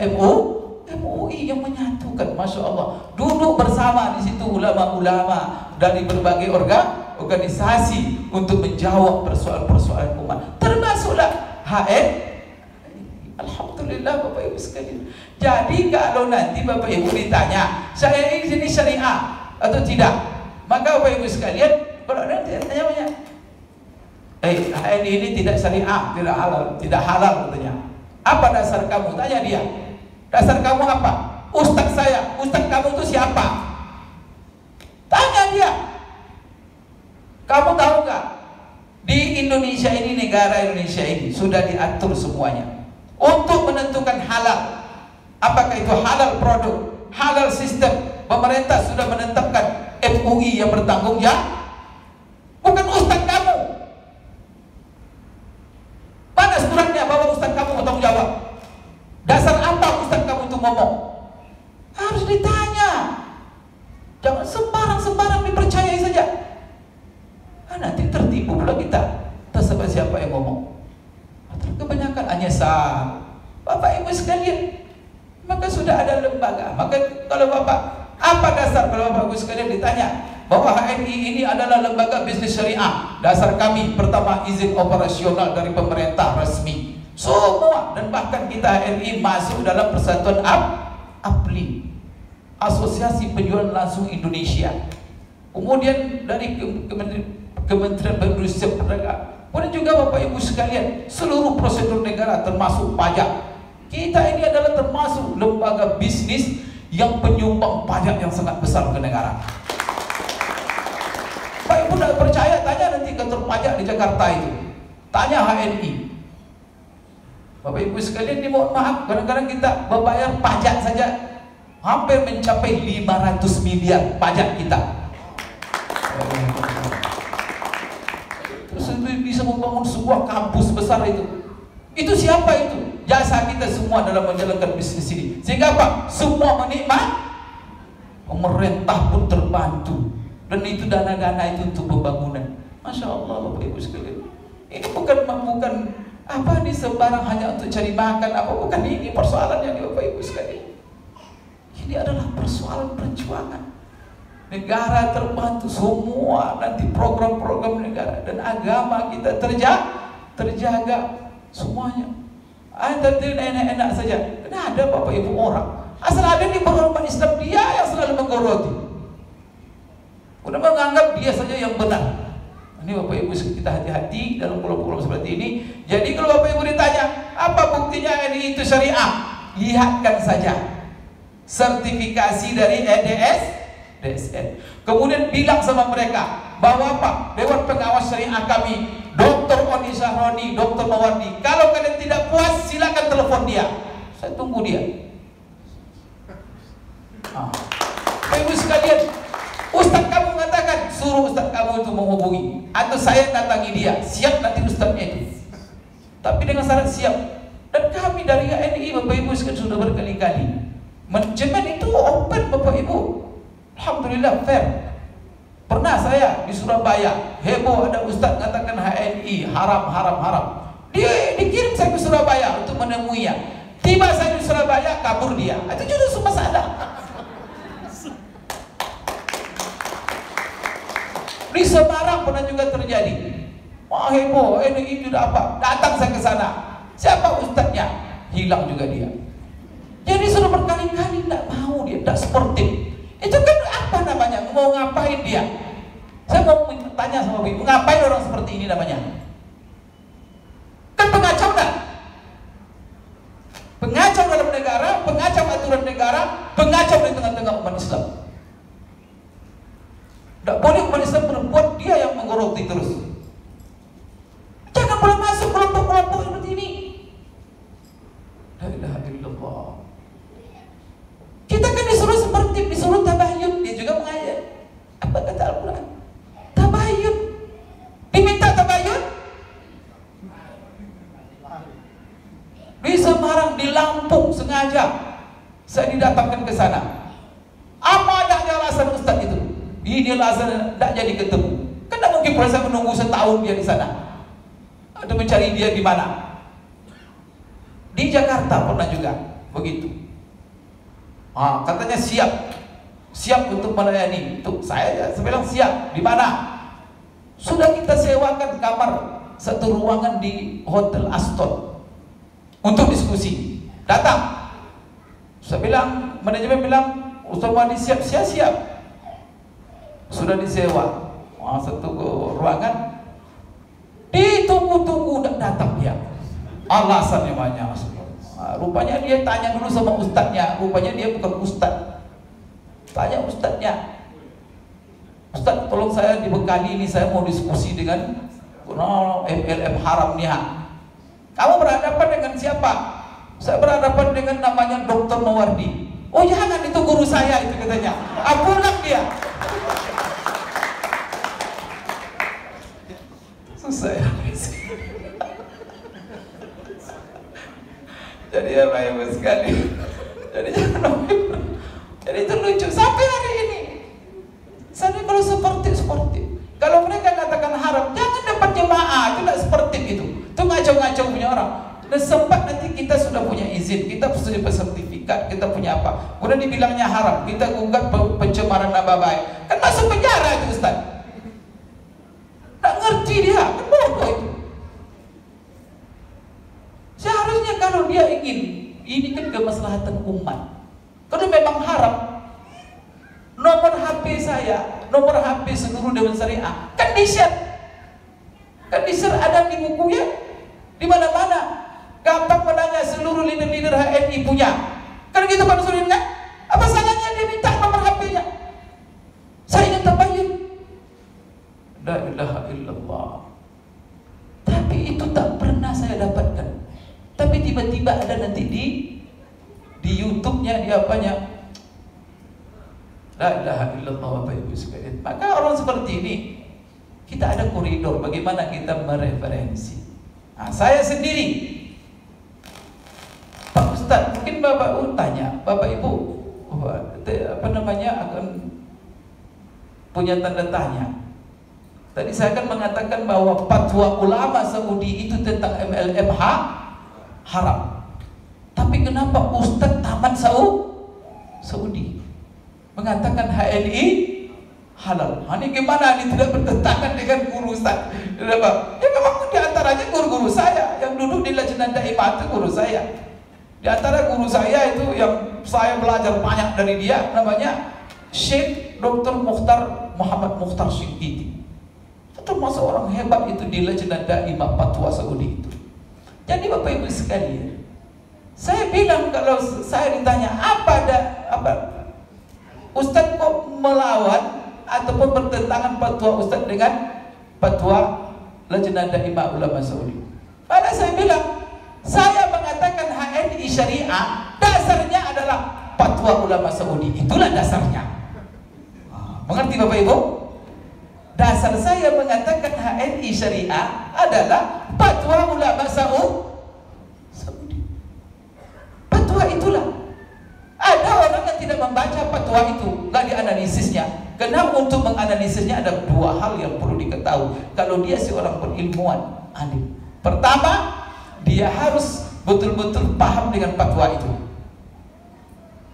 MUI yang menyatukan. Masya Allah. Duduk bersama di situ ulama-ulama dari berbagai organisasi untuk menjawab persoalan-persoalan umat. Termasuklah HN. Alhamdulillah Bapak Ibu sekalian. Jadi kalau nanti Bapak Ibu ditanya, saya ini syariah atau tidak, maka Bapak Ibu sekalian, kalau nanti tanya, ini tidak syariah, tidak halal katanya. Apa dasar kamu? Tanya dia. Dasar kamu apa? Ustaz saya. Ustaz kamu itu siapa? Tanya dia. Kamu tahu nggak? Di Indonesia ini, negara Indonesia ini sudah diatur semuanya untuk menentukan halal. Apakah itu halal produk, halal sistem. Pemerintah sudah menetapkan MUI yang bertanggung jawab, bukan ustaz kamu. Mana suratnya bahwa ustaz kamu bertanggung jawab? Dasar apa ustaz kamu itu ngomong? Harus ditanya. Jangan sembarang dipercayai saja. Nanti tertipu pula kita. Tak siapa yang ngomong. Kebanyakan anyesal. Bapak Ibu sekalian, maka sudah ada lembaga. Maka kalau Bapak, apa dasar kalau Bapak Ibu sekalian ditanya bahwa HNI ini adalah lembaga bisnis syariah? Dasar kami pertama izin operasional dari pemerintah resmi. Semua. Dan bahkan kita HNI masuk dalam persatuan APLI, Asosiasi Penjualan Langsung Indonesia. Kemudian dari Kementerian Perindustrian Perdagangan. Kemudian juga Bapak Ibu sekalian, seluruh prosedur negara termasuk pajak. Kita ini adalah termasuk lembaga bisnis yang penyumbang pajak yang sangat besar ke negara. Bapak Ibu tidak percaya, tanya nanti kantor pajak di Jakarta itu, tanya HNI. Bapak Ibu sekalian, ini mohon maaf, kadang-kadang kita membayar pajak saja hampir mencapai 500 miliar pajak kita. Terus bisa membangun sebuah kampus besar itu. Itu siapa itu? Jasa kita semua dalam menjalankan bisnis ini. Sehingga apa? Semua menikmat, pemerintah pun terbantu. Dan itu dana-dana itu untuk pembangunan. Masya Allah Bapak Ibu sekalian. Ini bukan apa nih sembarang hanya untuk cari makan apa, bukan ini persoalannya nih Bapak Ibu sekalian. Ini adalah persoalan perjuangan. Negara terbantu semua, nanti program-program negara dan agama kita terjaga semuanya. Tapi enak-enak saja. Karena ada Bapak Ibu orang asal ada di berhormat Islam, dia yang selalu menggoroti. Udah menganggap dia saja yang benar. Ini Bapak Ibu kita hati-hati dalam pulau-pulau seperti ini. Jadi kalau Bapak Ibu ditanya, apa buktinya ini itu syariah? Lihatkan saja sertifikasi dari DSN. Kemudian bilang sama mereka bahwa apa? Dewan Pengawas Syariah kami, Dr. Oni Syahroni, Dr. Mawardi. Kalau kalian tidak puas, silakan telepon dia. Saya tunggu dia. Bapak Ibu sekalian, Ustaz kamu mengatakan, suruh Ustaz kamu itu menghubungi, atau saya datangi dia. Siap nanti Ustaznya itu, tapi dengan syarat siap. Dan kami dari HNI Bapak Ibu sekalian sudah berkali-kali manajemen itu open Bapak Ibu. Alhamdulillah fair. Pernah saya di Surabaya, heboh ada Ustaz mengatakan HNI haram. Dia dikirim saya ke Surabaya untuk menemuinya. Tiba saya di Surabaya, kabur dia. Itu juga masalah. Di Semarang pernah juga terjadi. Wah heboh, ini sudah apa? Datang saya ke sana. Siapa ustadznya? Hilang juga dia. Jadi sudah berkali-kali tidak mau dia, tidak sportif. Itu kan apa namanya? Mau ngapain dia? Saya mau tanya sama ibu, ngapain orang seperti ini namanya? Kan pengacau dah. Pengacau dalam negara, pengacau aturan negara, pengacau di tengah-tengah umat Islam. Tidak boleh umat Islam berbuat, dia yang menggoroti terus. Jangan boleh masuk kelompok-kelompok seperti ini. La ilaha illallah. Kita kan disuruh seperti disuruh tabayyun, dia juga mengayat. Apa kata Al-Quran? Tabayyun. Diminta tabayyun. Di Semarang, di Lampung sengaja saya didatangkan ke sana. Apa adanya alasan Ustaz itu? Ini alasan tidak jadi ketemu. Kan tidak mungkin saya menunggu setahun dia di sana. Atau mencari dia di mana? Di Jakarta pernah juga begitu. Katanya siap untuk melayani. Untuk saya bilang siap. Di mana? Sudah kita sewakan kamar satu ruangan di Hotel Aston untuk diskusi. Datang. Saya bilang, manajemen bilang, Ustaz Wadi siap. Sudah disewa satu ruangan. Ditunggu-tunggu tidak datang dia. Alasannya banyak. Rupanya dia tanya dulu sama ustadznya. Rupanya dia bukan ustadz. Tanya ustadznya, Ustadz tolong saya dibekali ini, saya mau diskusi dengan MLM haram nih. Kamu berhadapan dengan siapa? Saya berhadapan dengan namanya Dr. Mawardi. Oh jangan, itu guru saya itu katanya. Pulang dia. Susah ya. Jadi ya Pak Ibu sekali. Jadi itu lucu sampai hari ini. Saya kalau seperti kalau mereka katakan haram, jangan dapat jemaah, itu tidak seperti itu. Itu ngacau-ngacau punya orang. Dan sempat nanti kita sudah punya izin, kita sudah bersertifikat, kita punya apa. Kemudian dibilangnya haram, kita gugat pencemaran nama baik. Kan masuk penjara itu Ustaz. Tak ngerti dia, kan bodoh itu. Siapa kalau dia ingin, ini kan kemaslahatan umat. Kalau memang haram, nomor HP saya, nomor HP seluruh Dewan Syariah kan di-share ada di bukunya, di mana-mana. Gampang menanya, seluruh leader-leader HNI punya. Kan gitu Pak Nusruddin kan? Apa salahnya dia minta nomor HP-nya? Saya ingin tabayun. La ilaha illallah. Tapi itu tak pernah saya dapatkan. Tapi tiba-tiba ada nanti di YouTube-nya, di apanya. La ilaha illallah Bapak Ibu sekalian. Maka orang seperti ini, kita ada koridor bagaimana kita mereferensi. Nah, saya sendiri, Pak Ustadz, mungkin Bapak tanya, Bapak Ibu, akan punya tanda tanya. Tadi saya akan mengatakan bahwa fatwa ulama Saudi itu tentang MLM haram. Tapi kenapa Ustadz taman Saudi mengatakan HNI halal? Ini gimana? Ini tidak bertentangan dengan guru Ustadz. Ya memang di antaranya guru-guru saya yang duduk di Lajnah Daimah itu guru saya. Di antara guru saya itu yang saya belajar banyak dari dia, namanya Syekh Dr. Muhammad Mukhtar Syinqiti. Termasuk orang hebat itu di Lajnah Daimah Fatwa Saudi itu. Jadi Bapak Ibu sekalian, saya bilang kalau saya ditanya apa Ustadz kok melawan ataupun bertentangan fatwa Ustadz dengan fatwa Lajnah Daimah Ulama Saudi. Padahal saya bilang, saya mengatakan HNI Syariah dasarnya adalah fatwa ulama Saudi. Itulah dasarnya. Mengerti Bapak Ibu? Dasar saya mengatakan HNI Syariah adalah fatwa ulama Saudi. Fatwa itulah. Ada orang yang tidak membaca fatwa itu, nggak dianalisisnya. Karena untuk menganalisisnya ada dua hal yang perlu diketahui. Kalau dia seorang berilmuwan, alim. Pertama, dia harus betul-betul paham dengan fatwa itu.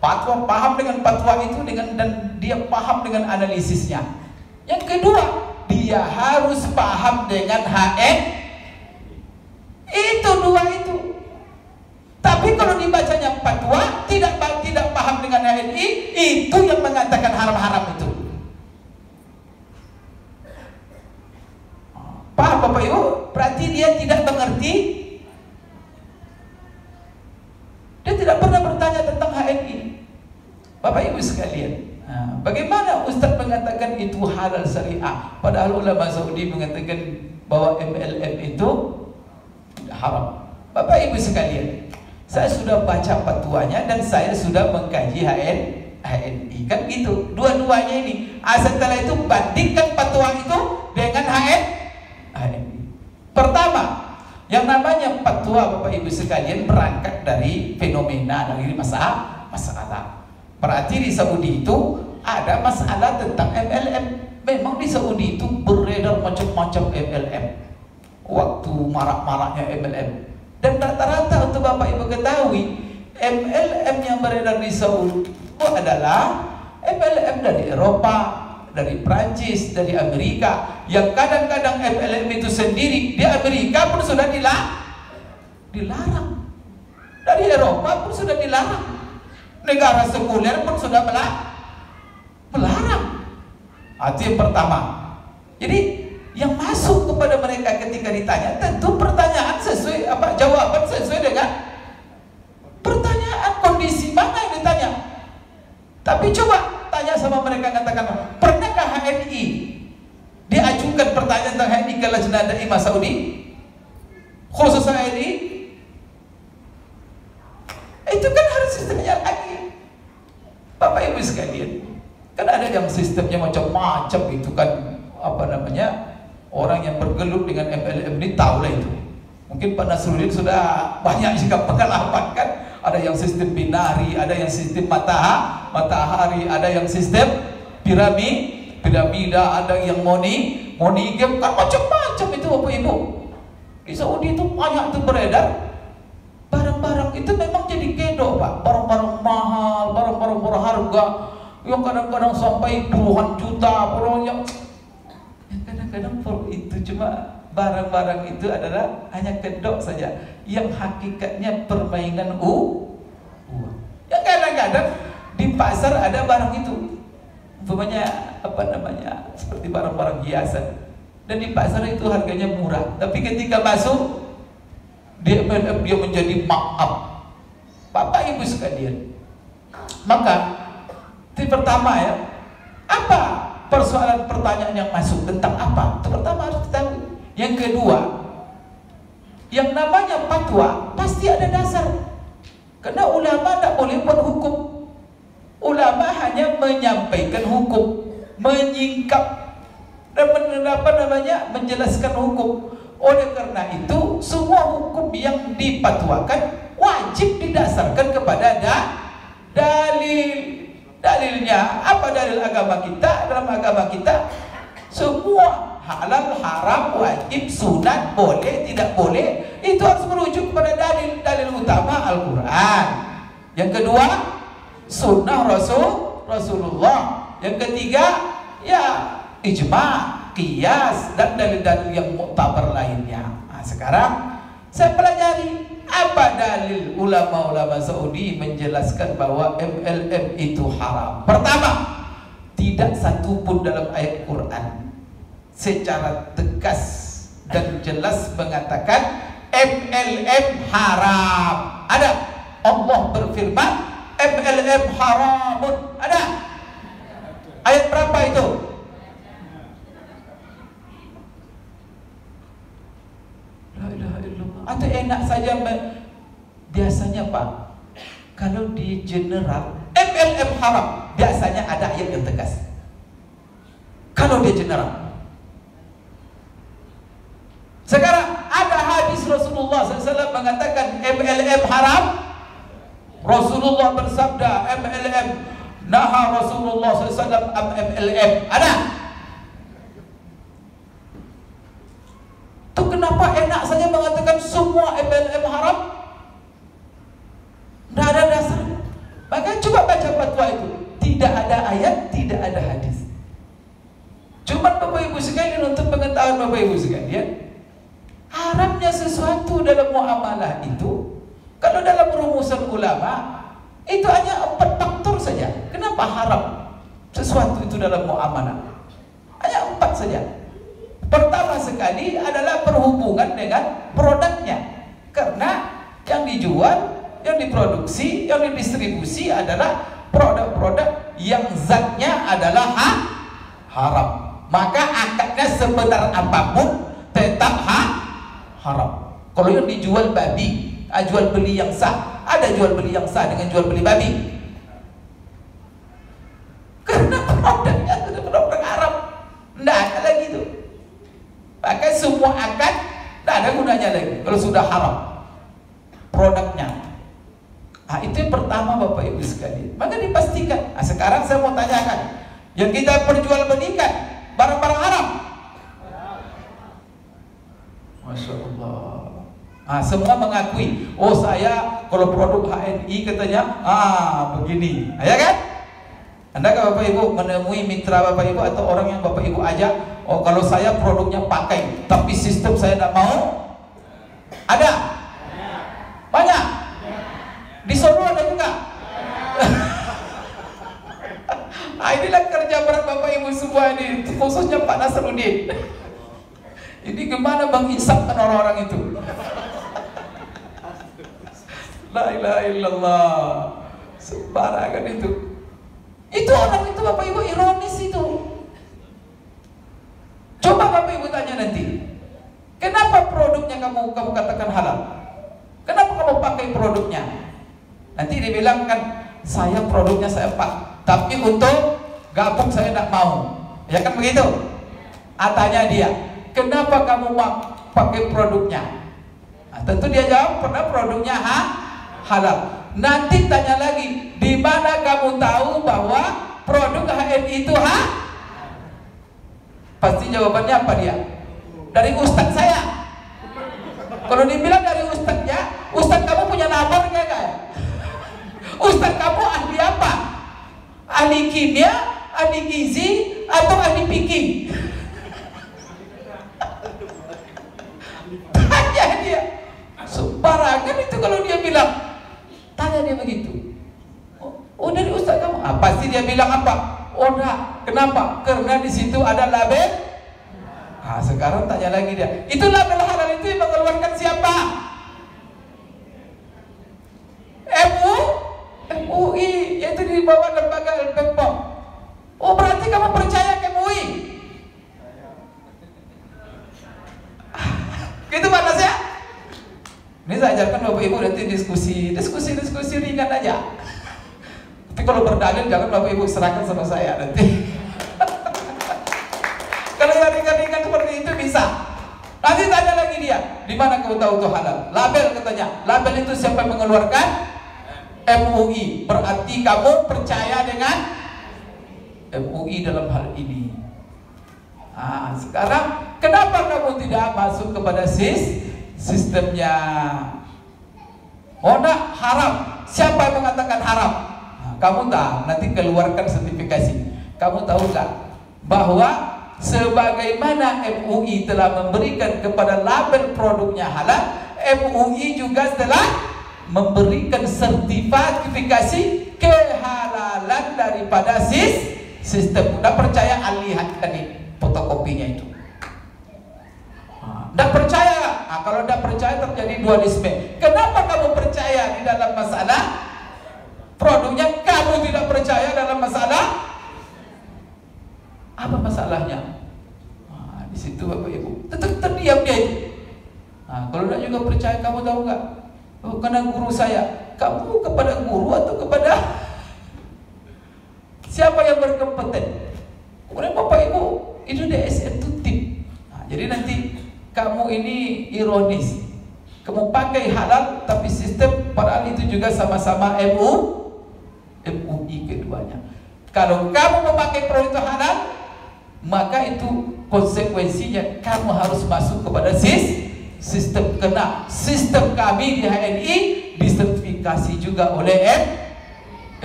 Paham dengan fatwa itu dan dia paham dengan analisisnya. Yang kedua, dia harus paham dengan HN. Itu dua itu. Tapi kalau dibacanya fatwa tidak paham dengan HNI, itu yang mengatakan haram-haram itu. Paham Bapak Ibu? Berarti dia tidak mengerti. Dia tidak pernah bertanya tentang HNI. Bapak Ibu sekalian, bagaimana Ustadz mengatakan itu halal syariah, padahal ulama Saudi mengatakan bahwa MLM itu haram. Bapak Ibu sekalian, saya sudah baca fatwanya dan saya sudah mengkaji HNI. Kan gitu, dua-duanya ini. Setelah itu bandingkan fatwa itu dengan HNI. Pertama, yang namanya fatwa Bapak Ibu sekalian berangkat dari fenomena, dari masalah. Berarti di Saudi itu ada masalah tentang MLM. Memang di Saudi itu beredar macam-macam MLM. Waktu marak-maraknya MLM. Dan rata-rata untuk Bapak Ibu ketahui, MLM yang beredar di Saudi itu adalah MLM dari Eropa, dari Prancis, dari Amerika. Yang kadang-kadang MLM itu sendiri di Amerika pun sudah dilarang. Dari Eropa pun sudah dilarang. Negara sekuler pun sudah melarang. Itu yang pertama. Jadi yang masuk kepada mereka ketika ditanya, tentu pertanyaan sesuai jawaban sesuai dengan pertanyaan, kondisi mana yang ditanya. Tapi coba tanya sama mereka, katakan, pernahkah HNI diajukan pertanyaan tentang HNI ke Lajnah Daimah Saudi? Khusus HNI? Itu kan harus sistemnya lagi. Bapak Ibu sekalian, kan ada yang sistemnya macam-macam itu kan, orang yang bergelut dengan MLM ini tahu lah itu. Mungkin Pak Nasruddin sudah banyak juga pengalaman kan. Ada yang sistem binari, ada yang sistem matahari, ada yang sistem piramida, ada yang monogam, kan macam-macam itu Bapak Ibu. Di Saudi itu banyak itu beredar. Barang-barang itu memang jadi kedok Pak. Barang-barang mahal, barang-barang berharga, yang kadang-kadang sampai puluhan juta, yang kadang-kadang itu cuma barang-barang itu adalah hanya kedok saja, yang hakikatnya permainan uang. Yang kadang-kadang di pasar ada barang itu, umpamanya seperti barang-barang hiasan, dan di pasar itu harganya murah, tapi ketika masuk dia menjadi markup. Bapak Ibu sekalian, maka yang pertama ya, apa persoalan pertanyaan yang masuk tentang apa? Itu pertama harus diketahui. Yang kedua, yang namanya fatwa pasti ada dasar. Karena ulama tidak boleh buat hukum. Ulama hanya menyampaikan hukum, menyingkap dan menjelaskan hukum. Oleh karena itu, semua hukum yang dipatwakan wajib didasarkan kepada dalil. Dalilnya apa? Dalil agama kita. Dalam agama kita semua halal, haram, wajib, sunat, boleh, tidak boleh, itu harus merujuk kepada dalil utama Al-Quran. Yang kedua, sunnah Rasulullah. Yang ketiga, ya ijma', qiyas, dan dalil-dalil yang muktabar lainnya. Nah, sekarang saya pelajari apa dalil ulama-ulama Saudi menjelaskan bahwa MLM itu haram. Pertama, tidak satu pun dalam ayat Quran secara tegas dan jelas mengatakan MLM haram. Ada? Allah berfirman MLM haramun. Ada? Ayat berapa itu? La ilaha illallah. Atau enak saja biasanya Pak, kalau di general MLM haram, biasanya ada ayat yang tegas. Kalau dia general. Sekarang ada hadis Rasulullah SAW mengatakan MLM haram. Rasulullah bersabda MLM, naha Rasulullah SAW MLM. Ada? Itu kenapa enak saja mengatakan semua MLM haram? Tidak ada dasar. Maka coba baca fatwa itu. Tidak ada ayat, tidak ada hadis. Cuma Bapak Ibu sekalian, untuk pengetahuan Bapak Ibu sekalian, haramnya sesuatu dalam muamalah itu, kalau dalam rumusan ulama, itu hanya 4 faktor saja. Kenapa haram sesuatu itu dalam muamalah? Hanya 4 saja. Pertama sekali adalah perhubungan dengan produknya. Karena yang dijual, yang diproduksi, yang didistribusi adalah produk-produk yang zatnya adalah haram. Maka akadnya sebenar apapun tetap haram. Kalau yang dijual babi, jual beli yang sah. Ada jual beli yang sah dengan jual beli babi. Karena produknya sudah produk haram. Tidak ada lagi itu. Maka semua akad tidak ada gunanya lagi kalau sudah haram produknya. Nah, itu yang pertama Bapak Ibu sekalian. Maka dipastikan. Nah, sekarang saya mau tanyakan, yang kita perjualbelikan barang-barang haram? Masya Allah. Nah, semua mengakui, oh saya kalau produk HNI katanya begini, ya kan? Andakah Bapak Ibu menemui mitra Bapak Ibu atau orang yang Bapak Ibu ajak, oh kalau saya produknya pakai, tapi sistem saya tidak mau? Ada? Banyak? Di Solo ada juga? Nah, inilah kerja berat Bapak Ibu semua ini, khususnya Pak Nasruddin. Ini gimana mengisapkan orang-orang itu? La ilaha illallah. Sembarangan itu. Itu orang itu Bapak Ibu ironis itu. Coba Bapak Ibu tanya nanti, kenapa produknya kamu katakan halal? Kenapa kamu pakai produknya? Nanti dibilang kan, saya produknya saya pak, tapi untuk gabung saya tidak mau. Ya kan begitu? Tanya dia, kenapa kamu pakai produknya? Nah, tentu dia jawab, karena produknya halal. Nanti tanya lagi, di mana kamu tahu bahwa produk HNI itu Pasti jawabannya apa dia? Dari ustadz saya. Kalau dibilang dari ustadznya, ustadz kamu punya nomor enggak? Ustadz kamu ahli apa? Ahli kimia, ahli gizi, atau ahli fikih? Jangan itu kalau dia bilang, tanya dia begitu. Oh dari ustaz kamu? Pasti dia bilang apa? Oh enggak. Kenapa? Karena di situ ada label. Sekarang tanya lagi dia. Itu label halal itu yang mengeluarkan siapa? MUI, yaitu di bawah lembaga LPPOM. Oh berarti kamu percaya ke MUI? Gitu panasnya? Ini saya ajarkan Bapak Ibu nanti diskusi ringan aja. Tapi kalau berdalil jangan Bapak Ibu serahkan sama saya nanti. Kalau yang ringan-ringan seperti itu bisa. Nanti tanya lagi dia, di mana kamu tahu itu halal? Label katanya. Label itu siapa yang mengeluarkan? MUI. Berarti kamu percaya dengan MUI dalam hal ini. Sekarang kenapa kamu tidak masuk kepada sistemnya? Oh enggak, haram. Siapa yang mengatakan haram? Kamu tahu, nanti keluarkan sertifikasi. Kamu tahu nggak bahwa sebagaimana MUI telah memberikan kepada label produknya halal, MUI juga telah memberikan sertifikasi kehalalan daripada sistem. Udah percaya? Lihat tadi fotokopinya itu. Udah percaya? Kalau udah percaya terjadi dualisme. Kenapa kamu percaya di dalam masalah produknya, kamu tidak percaya dalam masalah? Apa masalahnya? Di situ Bapak Ibu tetap terdiam dia itu. Kalau tidak juga percaya, kamu tahu nggak? Oh, karena guru saya. Kamu kepada guru atau kepada siapa yang berkompeten? Kemudian Bapak Ibu, itu DSN itu tim. Jadi nanti kamu ini ironis. Kamu pakai halal tapi sistem, padahal itu juga sama-sama MUI keduanya. Kalau kamu memakai produk itu halal, maka itu konsekuensinya kamu harus masuk kepada sistem. Kena sistem kami di HNI disertifikasi juga oleh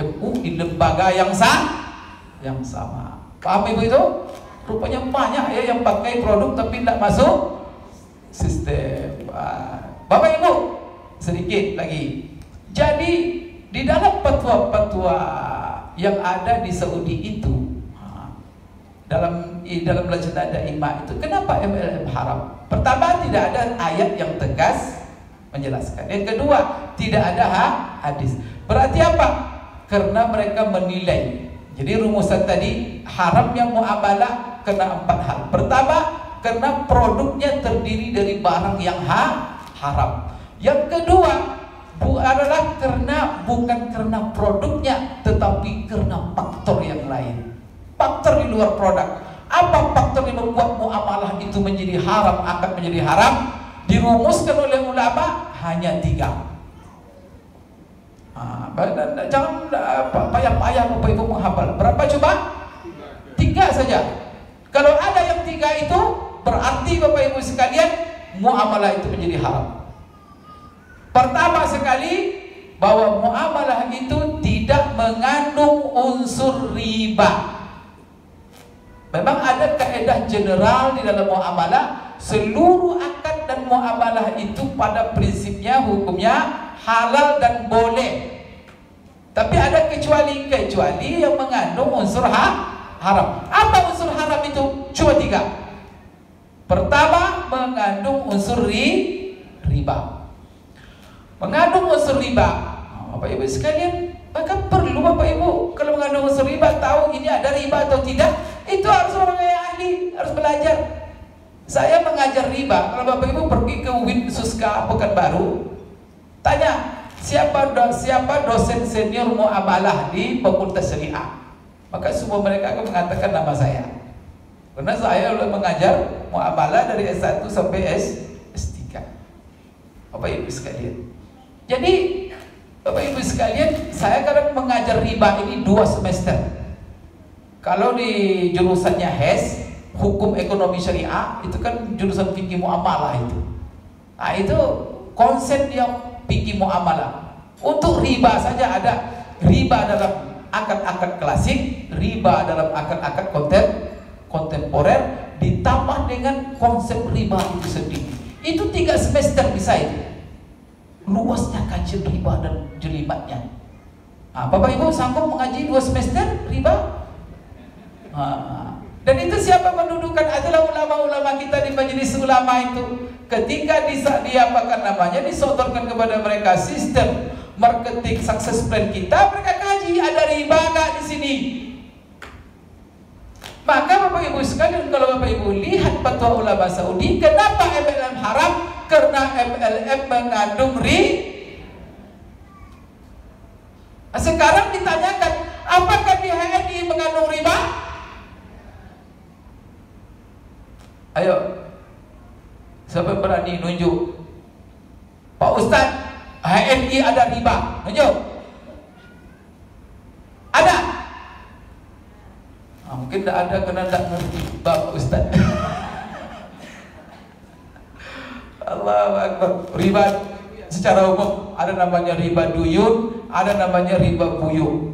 MUI, lembaga yang sama. Paham Ibu itu? Rupanya banyak ya yang pakai produk tapi tidak masuk sistem. Bapak Ibu, sedikit lagi. Jadi di dalam fatwa-fatwa yang ada di Saudi itu, dalam lajnah daimah itu, kenapa MLM haram? Pertama, tidak ada ayat yang tegas menjelaskan. Yang kedua, tidak ada hadis. Berarti apa? Karena mereka menilai. Jadi rumusan tadi, haramnya muamalah kena 4 hal. Pertama, karena produknya terdiri dari barang yang haram. Yang kedua, adalah bukan karena produknya, tetapi karena faktor yang lain. Faktor di luar produk. Apa faktor yang membuat muamalah itu menjadi haram, akan menjadi haram? Dirumuskan oleh ulama hanya 3. Jangan payah-payah Bapak Ibu menghafal. Berapa coba? 3 saja. Kalau ada yang 3 itu, berarti Bapak Ibu sekalian, muamalah itu menjadi haram. Pertama sekali, bahwa muamalah itu tidak mengandung unsur riba. Memang ada kaidah general di dalam muamalah, seluruh akad dan muamalah itu pada prinsipnya hukumnya halal dan boleh. Tapi ada kecuali yang mengandung unsur haram. Apa unsur haram itu? Cuma 3. Pertama, mengandung unsur riba. Mengandung unsur riba. Bapak Ibu sekalian, maka perlu Bapak Ibu kalau mengandung unsur riba tahu ini ada riba atau tidak. Itu harus orang yang ahli, harus belajar. Saya mengajar riba. Kalau Bapak Ibu pergi ke UIN Suska Pekanbaru, tanya siapa dosen senior muamalah di Fakultas Syariah, maka semua mereka akan mengatakan nama saya. Karena saya sudah mengajar muamalah dari S1 sampai S3. Bapak Ibu sekalian. Jadi Bapak Ibu sekalian, saya kadang mengajar riba ini 2 semester. Kalau di jurusannya HES, hukum ekonomi syariah, itu kan jurusan fikih muamalah itu. Nah itu konsep yang fikih muamalah. Untuk riba saja ada riba dalam akad-akad klasik, riba dalam akad-akad kontemporer, ditambah dengan konsep riba itu sendiri. Itu 3 semester bisa itu. luasnya kajian riba dan jelimatnya. Bapak Ibu sanggup mengaji 2 semester riba? Dan itu siapa mendudukan? Adalah ulama-ulama kita di majelis ulama itu. Ketika disodorkan kepada mereka sistem marketing success plan kita, mereka kaji ada riba nggak di sini. Maka Bapak Ibu sekalian, kalau Bapak Ibu lihat fatwa ulama Saudi, kenapa MLM haram? Karena MLM mengandung Sekarang ditanyakan, apakah di HNI mengandung riba? Ayo, siapa berani nunjuk? Pak Ustadz, HNI ada riba, nunjuk. Ada? Mungkin tidak ada karena tidak ngerti Bapak Ustadz. Allahu Akbar. Riba secara umum ada namanya riba duyun, ada namanya riba buyuk.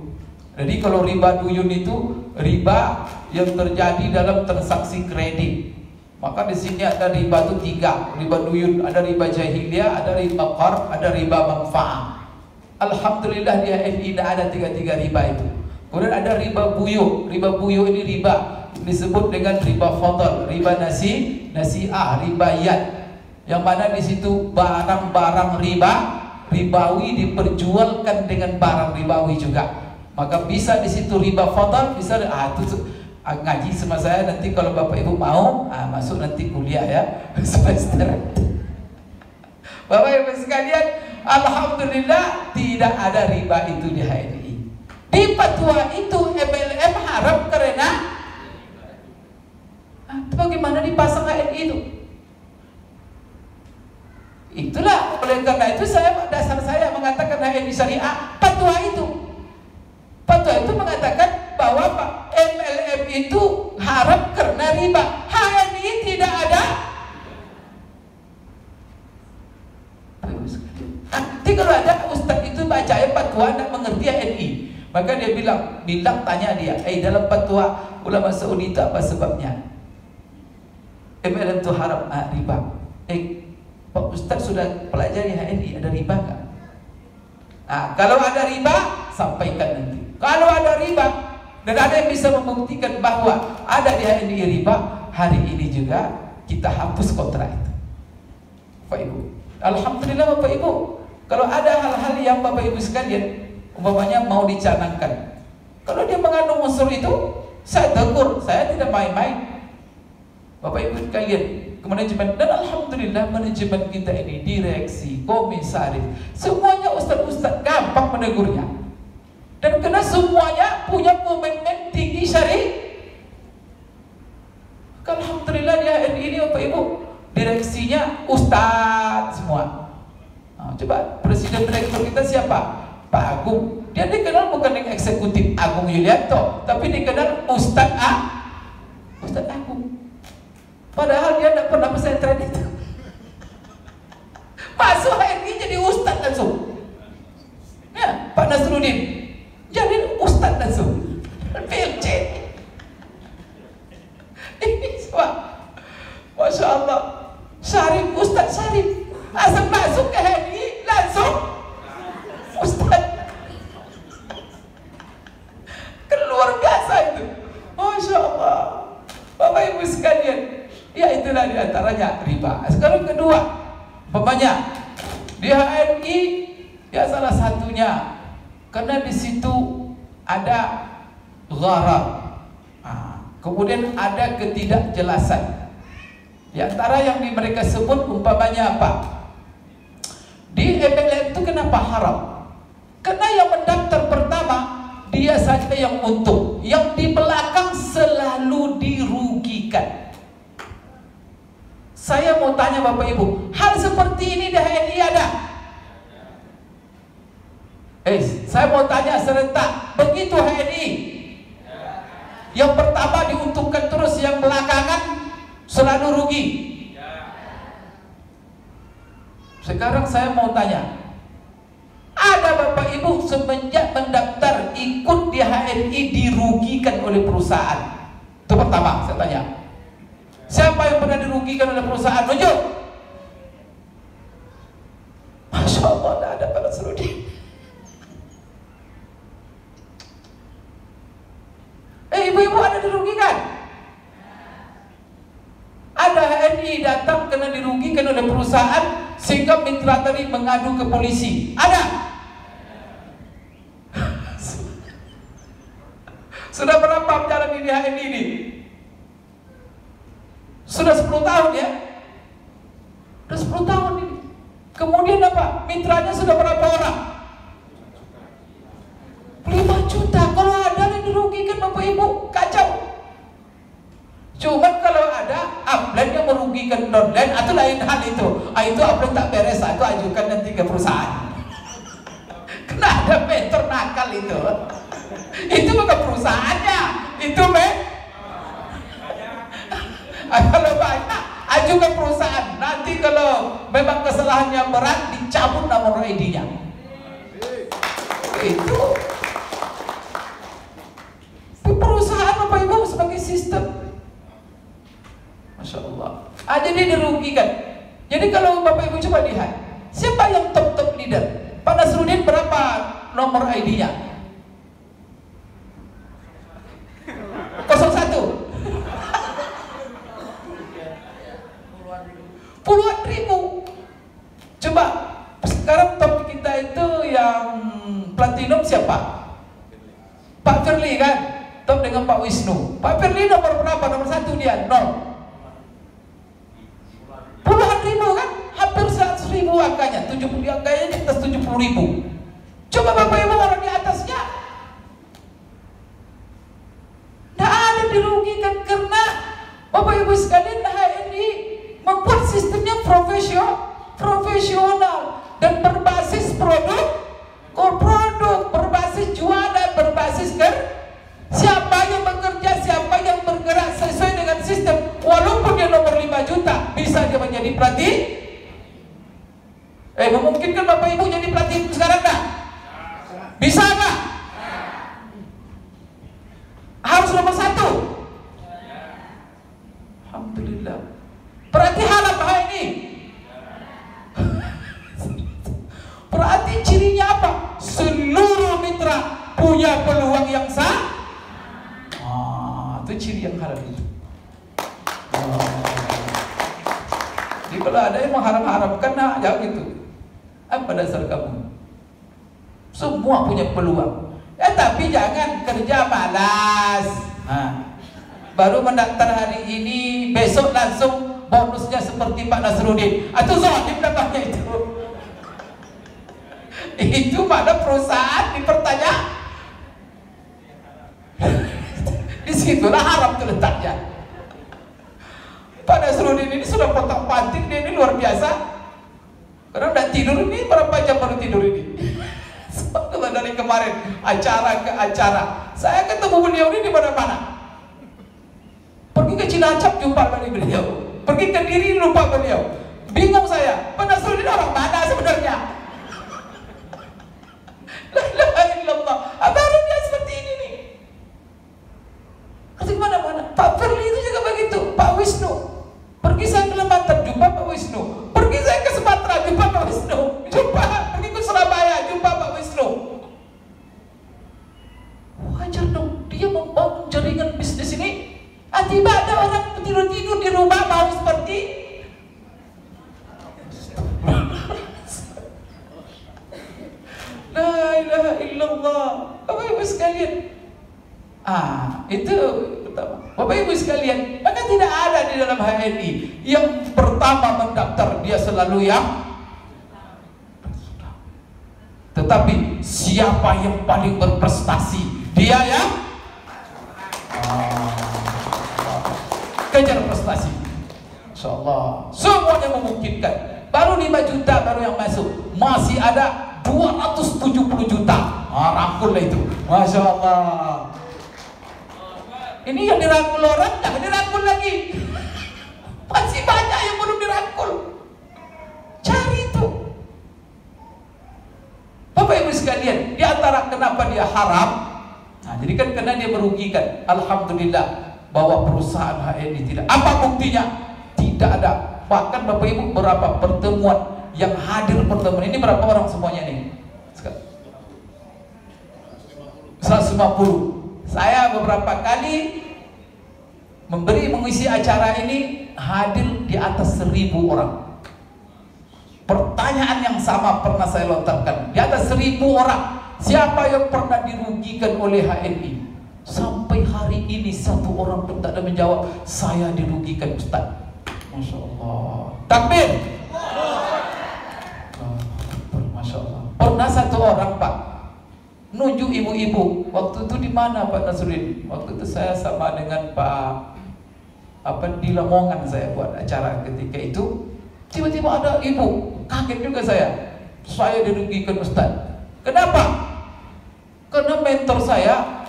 Jadi kalau riba duyun itu riba yang terjadi dalam transaksi kredit. Maka di sini ada riba itu 3, riba duyun, ada riba jahiliyah, ada riba qard, ada riba manfaat. Alhamdulillah di HNI tidak ada 3 riba itu. Kemudian ada riba buyuk. Riba buyuk ini riba disebut dengan riba fadl, riba nasi'ah, riba yad. Yang mana di situ barang-barang ribawi diperjualkan dengan barang ribawi juga. Maka bisa di situ riba fadl, bisa itu ngaji sama saya nanti kalau Bapak Ibu mau masuk nanti kuliah ya semester. Bapak Ibu sekalian, alhamdulillah tidak ada riba itu di HNI. Di fatwa itu MLM haram karena bagaimana dipasang HNI itu? Itulah oleh karena itu dasar saya mengatakan HNI syariah. Fatwa itu mengatakan bahwa MLM itu haram karena riba. HNI tidak ada. Nanti kalau ada ustaz itu baca fatwa tidak mengerti HNI, maka dia bilang tanya dia, dalam fatwa ulama Saudi itu apa sebabnya? MLM itu haram, riba. Pak Ustaz sudah pelajari HNI, ada riba nggak? Kalau ada riba, sampaikan nanti. Kalau ada riba dan ada yang bisa membuktikan bahwa ada di HNI riba, hari ini juga kita hapus kontrak itu. Bapak Ibu, alhamdulillah Bapak Ibu, kalau ada hal-hal yang Bapak Ibu sekalian umpamanya mau dicanangkan, kalau dia mengandung unsur itu, saya tegur, saya tidak main-main. Bapak Ibu sekalian, ke manajemen, dan alhamdulillah manajemen kita ini, direksi, komisaris, semuanya ustaz-ustaz gampang menegurnya. Dan karena semuanya punya komitmen tinggi syari. Alhamdulillah di HNI ini Bapak Ibu, direksinya ustaz semua. Coba presiden direktur kita siapa? Pak Agung. Dia dikenal bukan dengan eksekutif Agung Yulianto, tapi dikenal Ustaz Agung. Padahal dia tidak pernah pesantren itu. Masuk HNI jadi ustaz langsung. Ya, Pak Nasruddin jadi ustaz langsung. PLC. Ini semua, masya Allah. Syarif, Ustaz Syarif, asal masuk ke HNI langsung ustaz. Keluar biasa itu, masya Allah. Bapak Ibu sekalian, ya itulah diantaranya riba. Sekarang kedua, umpamanya di HNI ya salah satunya karena di situ ada gharar, kemudian ada ketidakjelasan. Di antara yang mereka sebut umpamanya apa? Di MLM itu kenapa haram? Karena yang mendaftar pertama dia saja yang untung, yang di belakang selalu dirugikan. Saya mau tanya Bapak Ibu, hal seperti ini di HNI ada? Saya mau tanya serentak, begitu HNI? Yang pertama diuntungkan terus, yang belakangan selalu rugi. Sekarang saya mau tanya, ada Bapak Ibu semenjak mendaftar ikut di HNI dirugikan oleh perusahaan? Itu pertama saya tanya. Siapa yang pernah dirugikan oleh perusahaan? Tunjuk. Masya Masya Allah, tidak ada Pak Nasruddin. Ibu-ibu ada dirugikan. Ada HNI datang kena dirugikan oleh perusahaan sehingga mitra tadi mengadu ke polisi. Ada. Sudah berapa berjalan ini HNI ini? Sudah 10 tahun ya? Sudah 10 tahun ini. Kemudian apa? Mitranya sudah berapa orang? 5 juta. Kalau ada yang dirugikan Bapak Ibu, kacau. Cuman kalau ada upline yang merugikan downline, itu lain hal itu. Itu upline tak beres, itu ajukan nanti ke perusahaan. Kena ada mentor nakal itu. Itu bukan perusahaannya, itu kalau banyak ajukan perusahaan. Nanti kalau memang kesalahannya berat, dicabut nomor ID-nya. Itu perusahaan Bapak Ibu sebagai sistem. Masya Allah. Jadi dirugikan. Jadi kalau Bapak Ibu coba lihat, siapa yang top leader? Pak Nasruddin berapa nomor ID-nya? 01. Puluhan ribu. Coba sekarang top kita itu yang platinum siapa? Pak Firly kan? Top dengan Pak Wisnu. Pak Firly nomor berapa? Nomor 1 dia? 0. Puluhan ribu kan? Hampir 100 ribu angkanya. 70 angkanya di atas 70 ribu. Coba Bapak Ibu orang di atasnya. Tidak ada dirugikan karena Bapak Ibu sekalian HNI membuat sistemnya profesional dan berbasis produk, berbasis jualan, berbasis siapa yang bekerja, siapa yang bergerak sesuai dengan sistem. Walaupun dia nomor 5 juta, bisa dia menjadi pelatih. Memungkinkan Bapak Ibu jadi pelatih sekarang tak? Bisa nggak? Harus nomor 1. Alhamdulillah. Berarti halal ini. Berarti cirinya apa? Seluruh mitra punya peluang yang sah. Itu ciri yang halal itu. Jadi kalau ada yang mengharap-harapkan, nah jangan gitu. Apa dasar kamu? Semua punya peluang. Tapi jangan kerja malas. Baru mendaftar hari ini, besok langsung bonusnya seperti Pak Nasruddin. Itu zalim namanya itu. Itu pada perusahaan dipertanya. Disitulah haram itu letaknya. Pak Nasruddin ini sudah potong-panting, dia ini luar biasa. Karena udah tidur ini, berapa jam baru tidur ini? Dari kemarin, acara ke acara. Saya ketemu beliau ini di mana-mana. Pergi ke Cilacap jumpa dengan beliau, pergi ke Kediri lupa beliau. Bingung saya, Pak Nasruddin orang mana sebenarnya? La ilaha illallah. Baru dia seperti ini nih. Pergi kemana-mana. Pak Firly itu juga begitu. Pak Wisnu, pergi saya ke Kalimantan jumpa Pak Wisnu, pergi saya ke Sumatera jumpa Pak Wisnu, pergi ke Surabaya jumpa Pak Wisnu. Wajar dong, dia membangun jaringan bisnis ini. Tiba ada orang tidur-tidur di rumah mau seperti La ilaha illallah. Bapak Ibu sekalian, itu pertama. Bapak Ibu sekalian, maka tidak ada di dalam HNI yang pertama mendaftar dia selalu yang. Tetapi siapa yang paling berprestasi, dia yang kejar prestasi. InsyaAllah semuanya memungkinkan. Baru 5 juta baru yang masuk, masih ada 270 juta. Rangkul lah itu. Masya Allah. Ini yang dirangkul orang, jangan dirangkul lagi. Masih banyak yang belum dirangkul. Cari itu. Bapak Ibu sekalian, di antara kenapa dia haram, jadi kan karena dia merugikan. Alhamdulillah bahwa perusahaan HNI tidak. Apa buktinya? Tidak ada. Bahkan Bapak Ibu berapa pertemuan yang hadir pertemuan ini berapa orang semuanya nih? 150. Saya beberapa kali mengisi acara ini, hadir di atas 1000 orang. Pertanyaan yang sama pernah saya lontarkan, di atas 1000 orang, siapa yang pernah dirugikan oleh HNI? Sampai hari ini satu orang pun tak ada menjawab, saya dirugikan Ustaz. Masya Allah. Takbir. Masya Allah. Pernah satu orang Pak nunjuk ibu-ibu. Waktu itu di mana Pak Nasruddin? Waktu itu saya sama dengan Pak di Lamongan saya buat acara ketika itu. Tiba-tiba ada ibu, kaget juga saya dirugikan Ustaz. Kenapa? Karena mentor saya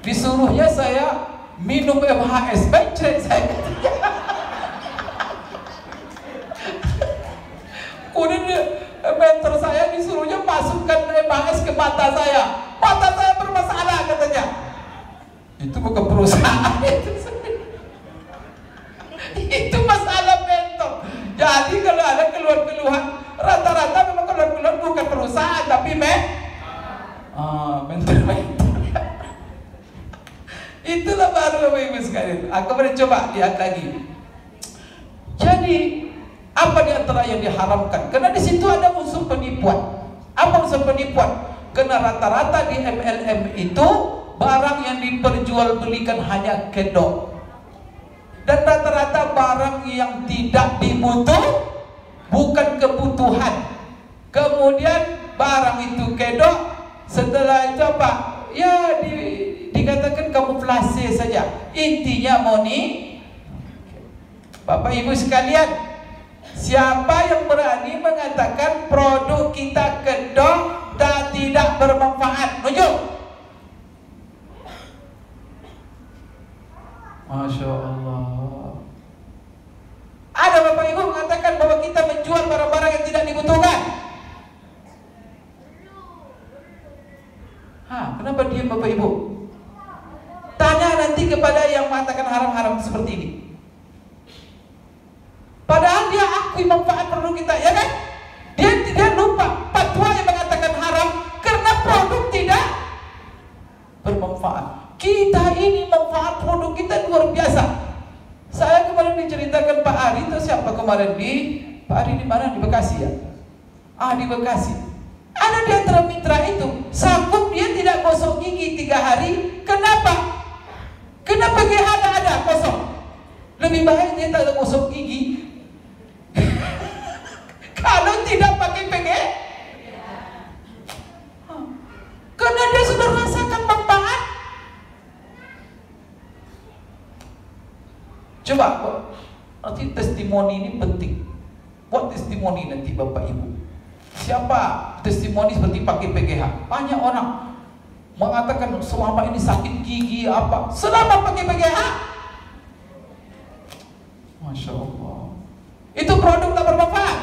disuruhnya saya minum MHS, bancret saya. Kemudian mentor saya disuruhnya masukkan MHS ke mata saya. Mata saya bermasalah katanya. Itu bukan perusahaan itu masalah mentor. Jadi kalau ada keluhan-keluhan, rata-rata memang keluhan-keluhan bukan perusahaan tapi mentor. Itulah baru Bapak Ibu sekalian. Aku coba lihat lagi. Jadi apa di antara yang diharamkan? Karena di situ ada unsur penipuan. Apa unsur penipuan? Karena rata-rata di MLM itu barang yang diperjualbelikan hanya kedok. Dan rata-rata barang yang tidak dibutuh, bukan kebutuhan. Kemudian barang itu kedok, setelah itu apa? Ya dikatakan kamuflase saja. Intinya moni. Bapak Ibu sekalian, siapa yang berani mengatakan produk kita kedok dan tidak bermanfaat? Tunjuk. Masya Allah. Ada Bapak Ibu mengatakan bahwa kita menjual barang-barang yang tidak dibutuhkan. Kenapa diam Bapak Ibu? Tanya nanti kepada yang mengatakan haram-haram seperti ini. Padahal dia akui manfaat produk kita, ya kan? Dia lupa fatwa yang mengatakan haram karena produk tidak bermanfaat. Kita ini manfaat produk kita luar biasa. Saya kemarin diceritakan Pak Ari itu siapa kemarin Pak Ari di mana? Di Bekasi ya? Di Bekasi. Ada di antara mitra itu sanggup dia tidak gosok gigi 3 hari. Kenapa? Kenapa GH ada kosong? Lebih baik dia tak gosok gigi kalau tidak pakai PG. Karena dia sudah rasakan manfaat. Coba nanti testimoni ini penting. Buat testimoni nanti Bapak Ibu. Siapa testimoni seperti pakai PGH? Banyak orang mengatakan selama ini sakit gigi apa? Selama pakai PGH, Masya Allah, itu produk tak bermanfaat.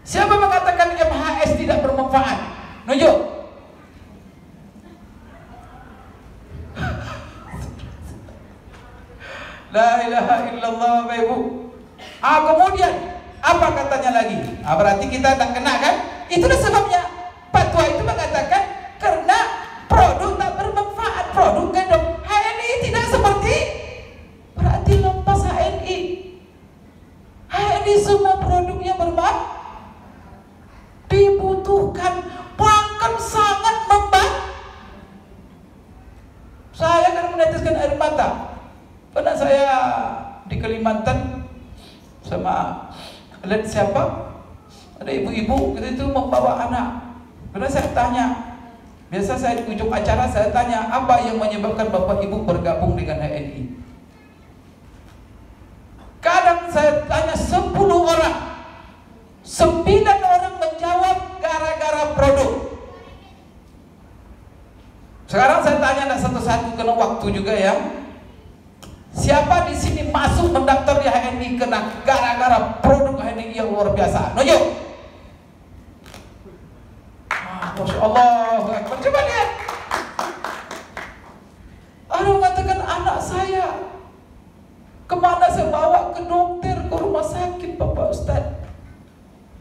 Siapa mengatakan MHS tidak bermanfaat? Nunjuk. La ilaha illallah Bapak Ibu. Kemudian apa katanya lagi? Berarti kita tak kena kan? Itulah sebabnya fatwa itu mengatakan karena produk tak bermanfaat, produk kedok. HNI tidak seperti berarti lepas HNI. HNI semua produknya bermanfaat, dibutuhkan, bahkan sangat membantu. Saya akan meneteskan air mata. Pernah saya di Kalimantan sama lihat siapa, ada ibu-ibu itu membawa anak. Karena saya tanya, biasa saya di ujung acara saya tanya, apa yang menyebabkan bapak ibu bergabung dengan HNI? Kadang saya tanya 10 orang, 9 orang menjawab gara-gara produk. Sekarang saya tanya satu-satu karena waktu juga ya. Siapa di sini masuk mendaftar di HNI kena gara-gara produk HNI yang luar biasa? Nunjuk. Masya Allah. Coba lihat. Ada mengatakan anak saya kemana saya bawa ke dokter, ke rumah sakit. Pak Ustaz,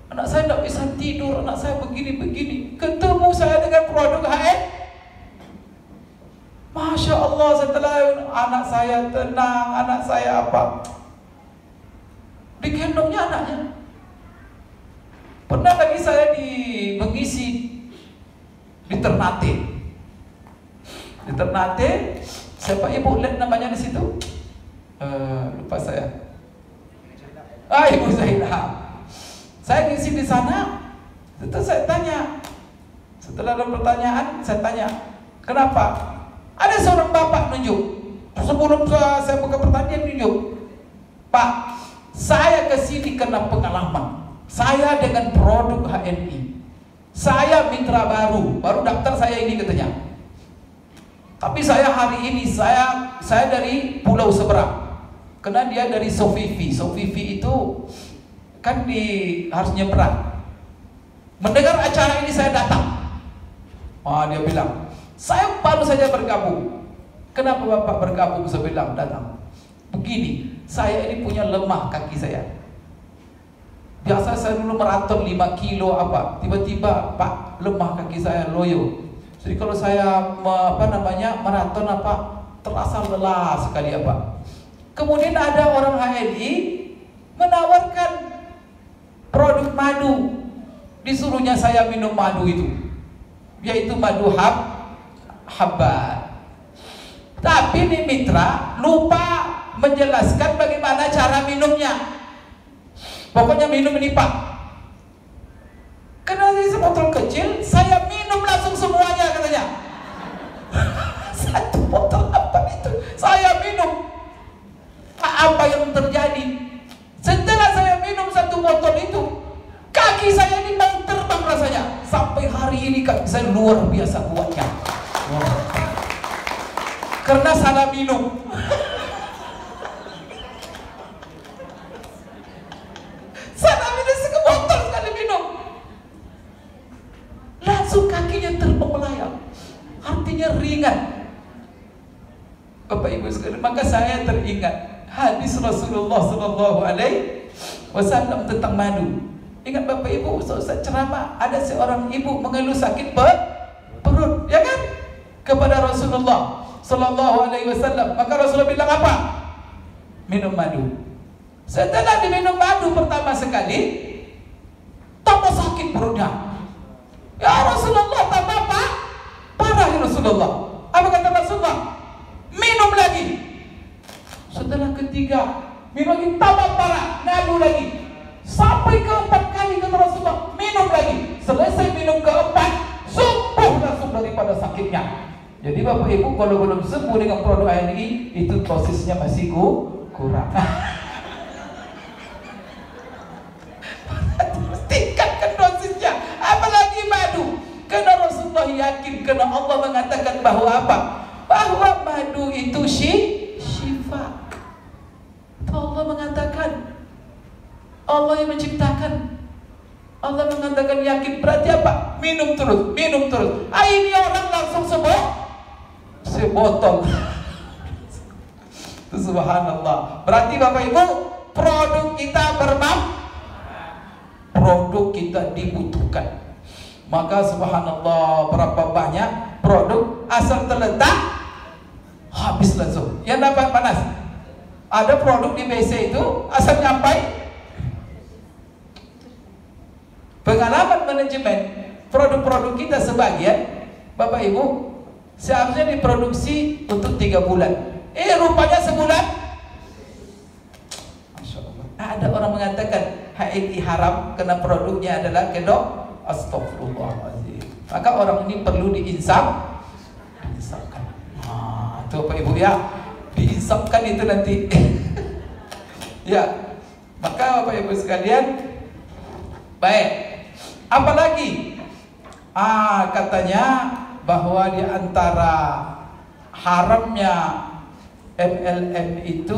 anak saya tidak bisa tidur, anak saya begini-begini. Ketemu saya dengan produk HN, Masya Allah, setelah anak saya tenang, anak saya apa, digendongnya anaknya. Pernah lagi saya mengisi di Ternate. Di Ternate, siapa ibu lihat namanya di situ? Lupa saya. Ibu Zahira. Saya ngisi di sana. Setelah saya tanya, setelah ada pertanyaan, saya tanya, kenapa? Ada seorang bapak nunjuk. Sebelum saya buka pertanyaan nunjuk, Pak, saya kesini karena pengalaman. Saya dengan produk HNI. Saya mitra baru daftar saya ini katanya. Tapi saya hari ini saya dari pulau seberang. Karena dia dari Sofifi. Sofifi itu kan harus nyebrang. Mendengar acara ini saya datang. Dia bilang, saya baru saja bergabung. Kenapa Bapak bergabung? Saya bilang, datang. Begini, saya ini punya lemah kaki saya. Biasa saya dulu maraton 5 kilo apa, tiba-tiba Pak, lemah kaki saya, loyo. Jadi kalau saya maraton apa, terasa lelah sekali apa. Kemudian ada orang HNI menawarkan produk madu. Disuruhnya saya minum madu itu, yaitu madu habat. Tapi nih mitra lupa menjelaskan bagaimana cara minumnya. Pokoknya minum ini Pak. Karena ini sebotol kecil, saya minum langsung semuanya katanya. Satu botol apa itu? Saya minum. Apa yang terjadi? Setelah saya minum satu botol itu, kaki saya ini mau terbang rasanya. Sampai hari ini kaki saya luar biasa kuatnya. Karena salah minum. Salah minum sekebotol sekali minum. Langsung kakinya terbang melayang. Artinya ringan. Bapak Ibu sekalian, maka saya teringat hadis Rasulullah Sallallahu Alaihi Wasallam tentang madu. Ingat Bapak Ibu, Ustaz ceramah, ada seorang ibu mengeluh sakit perut, ya kan? Kepada Rasulullah Sallallahu Alaihi Wasallam. Maka Rasulullah bilang apa? Minum madu. Setelah diminum madu pertama sekali, tambah sakit perutnya. Ya Rasulullah, tambah apa? Parah ya Rasulullah. Apa kata Rasulullah? Minum lagi. Setelah ketiga, minum lagi, tambah parah, madu lagi. Sampai keempat kali kata Rasulullah, minum lagi. Selesai minum keempat, sembuh langsung daripada sakitnya. Jadi Bapak Ibu, kalau belum sembuh dengan produk HNI, itu dosisnya masih kurang. Tingkatkan dosisnya. Apalagi madu. Karena Rasulullah yakin, karena Allah mengatakan bahwa apa? Bahwa madu itu syifa. Allah mengatakan, Allah yang menciptakan. Allah mengatakan yakin, berarti apa? Minum terus, minum terus. Ini orang langsung sebotol. Subhanallah. Berarti Bapak Ibu, produk kita produk kita dibutuhkan. Maka subhanallah, berapa banyak produk asal terletak habis langsung. Yang dapat panas. Ada produk di WC itu asal nyampai. Pengalaman manajemen produk-produk kita sebagian, Bapak Ibu, seharusnya diproduksi untuk 3 bulan. Rupanya sebulan. Masya Allah. Ada orang mengatakan HNI haram karena produknya adalah kedok. Astagfirullahaladzim. Maka orang ini perlu diinsafkan. Itu Bapak Ibu ya, diinsafkan itu nanti. Ya, maka Bapak Ibu sekalian, baik. Apalagi katanya bahwa di antara haramnya MLM itu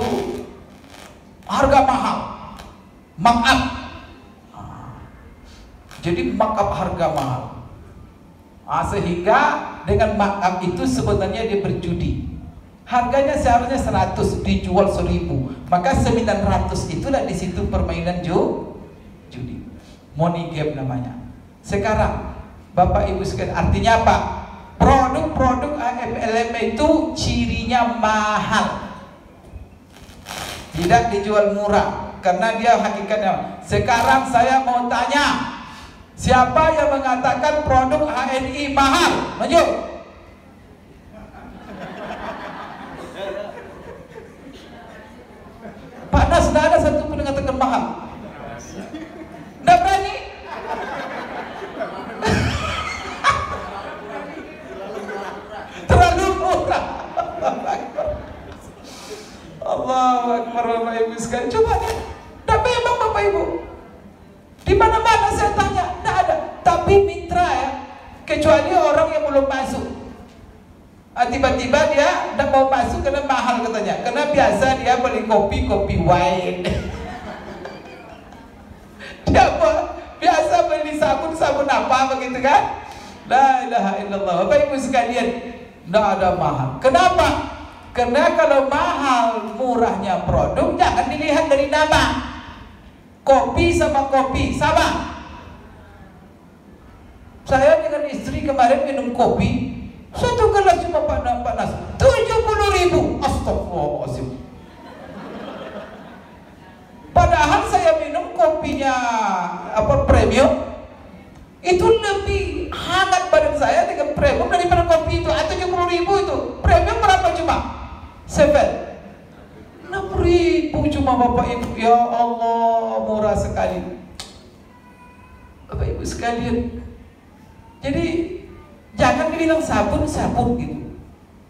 harga mahal, markup. Jadi markup harga mahal. Sehingga dengan markup itu sebenarnya dia berjudi. Harganya seharusnya 100, dijual 1000. Maka 900 itulah di situ permainan judi. Money game namanya. Sekarang Bapak Ibu sekalian, artinya apa? Produk-produk AFLM itu cirinya mahal, tidak dijual murah, karena dia hakikatnya. Sekarang saya mau tanya, siapa yang mengatakan produk HNI mahal? Maju. Pak Nas, tidak ada satu pun yang mengatakan mahal. Tidak berani. Terlalu murah. Allahu Akbar, Bapak Ibu sekalian. Coba deh. Tapi memang Bapak Ibu, di mana-mana saya tanya, tidak ada. Tapi mitra ya, kecuali orang yang belum masuk. Tiba-tiba dia tidak mau masuk karena mahal katanya. Karena biasa dia beli kopi wine. Dia biasa beli sabun apa begitu kan? La ilaha illallah. Bapak Ibu sekalian, tidak ada mahal. Kenapa? Karena kalau mahal murahnya produk, jangan dilihat dari nama. Kopi sama kopi sama. Saya dengan istri kemarin minum kopi, satu gelas cuma panas 70.000. Astagfirullahaladzim. Padahal saya minum kopinya premium, itu lebih hangat badan saya dengan premium daripada kopi itu. 70.000 itu. Premium berapa cuma? 6.000 cuma Bapak Ibu. Ya Allah, murah sekali Bapak Ibu sekalian. Jadi jangan dibilang sabun gitu.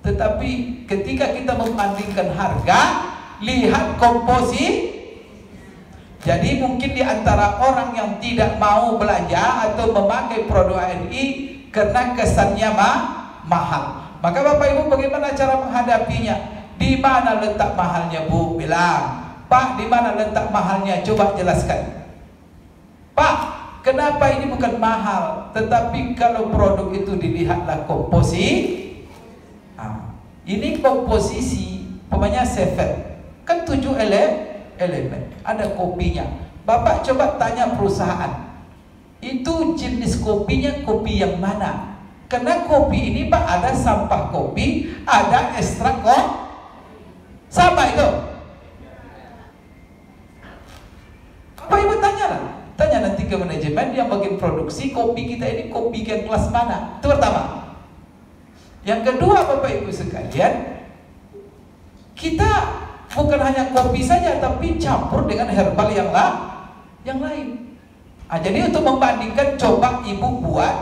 Tetapi ketika kita membandingkan harga, lihat komposisi. Jadi mungkin di antara orang yang tidak mau belanja atau memakai produk HNI karena kesannya mahal. Maka Bapak Ibu, bagaimana cara menghadapinya? Di mana letak mahalnya, Bu? Bilang, Pak, di mana letak mahalnya? Coba jelaskan. Pak, kenapa ini bukan mahal? Tetapi kalau produk itu dilihatlah komposisi. Ini komposisi, umpamanya seven, kan 7 elemen, ada kopinya. Bapak coba tanya perusahaan, itu jenis kopinya kopi yang mana? Karena kopi ini Pak ada sampah kopi, ada ekstrak kopi. Sama itu. Bapak Ibu tanya nanti ke manajemen yang bagian produksi kopi kita ini kopi yang kelas mana. Itu pertama. Yang kedua Bapak Ibu sekalian, kita bukan hanya kopi saja, tapi campur dengan herbal yang lain. Jadi untuk membandingkan, coba Ibu buat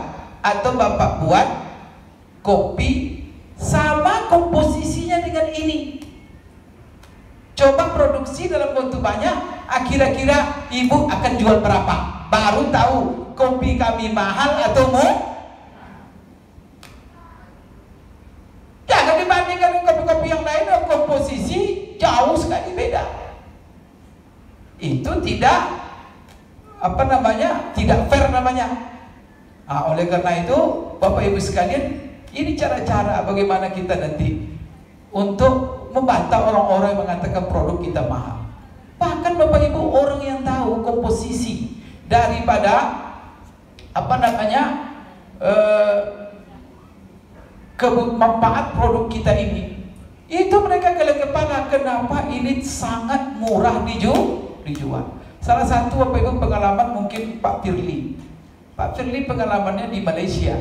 atau Bapak buat kopi sama komposisinya dengan ini. Coba produksi dalam bentuk banyak, kira-kira Ibu akan jual berapa? Baru tahu kopi kami mahal atau jangan dibandingkan dengan kopi-kopi yang lain, komposisi jauh sekali beda. Itu tidak tidak fair namanya. Oleh karena itu Bapak Ibu sekalian, ini cara-cara bagaimana kita nanti untuk membantah orang-orang yang mengatakan produk kita mahal. Bahkan Bapak Ibu, orang yang tahu komposisi daripada manfaat produk kita ini, itu mereka geleng kepala, kenapa ini sangat murah dijual. Salah satu Bapak Ibu pengalaman mungkin Pak Firly. Pak Firly pengalamannya di Malaysia.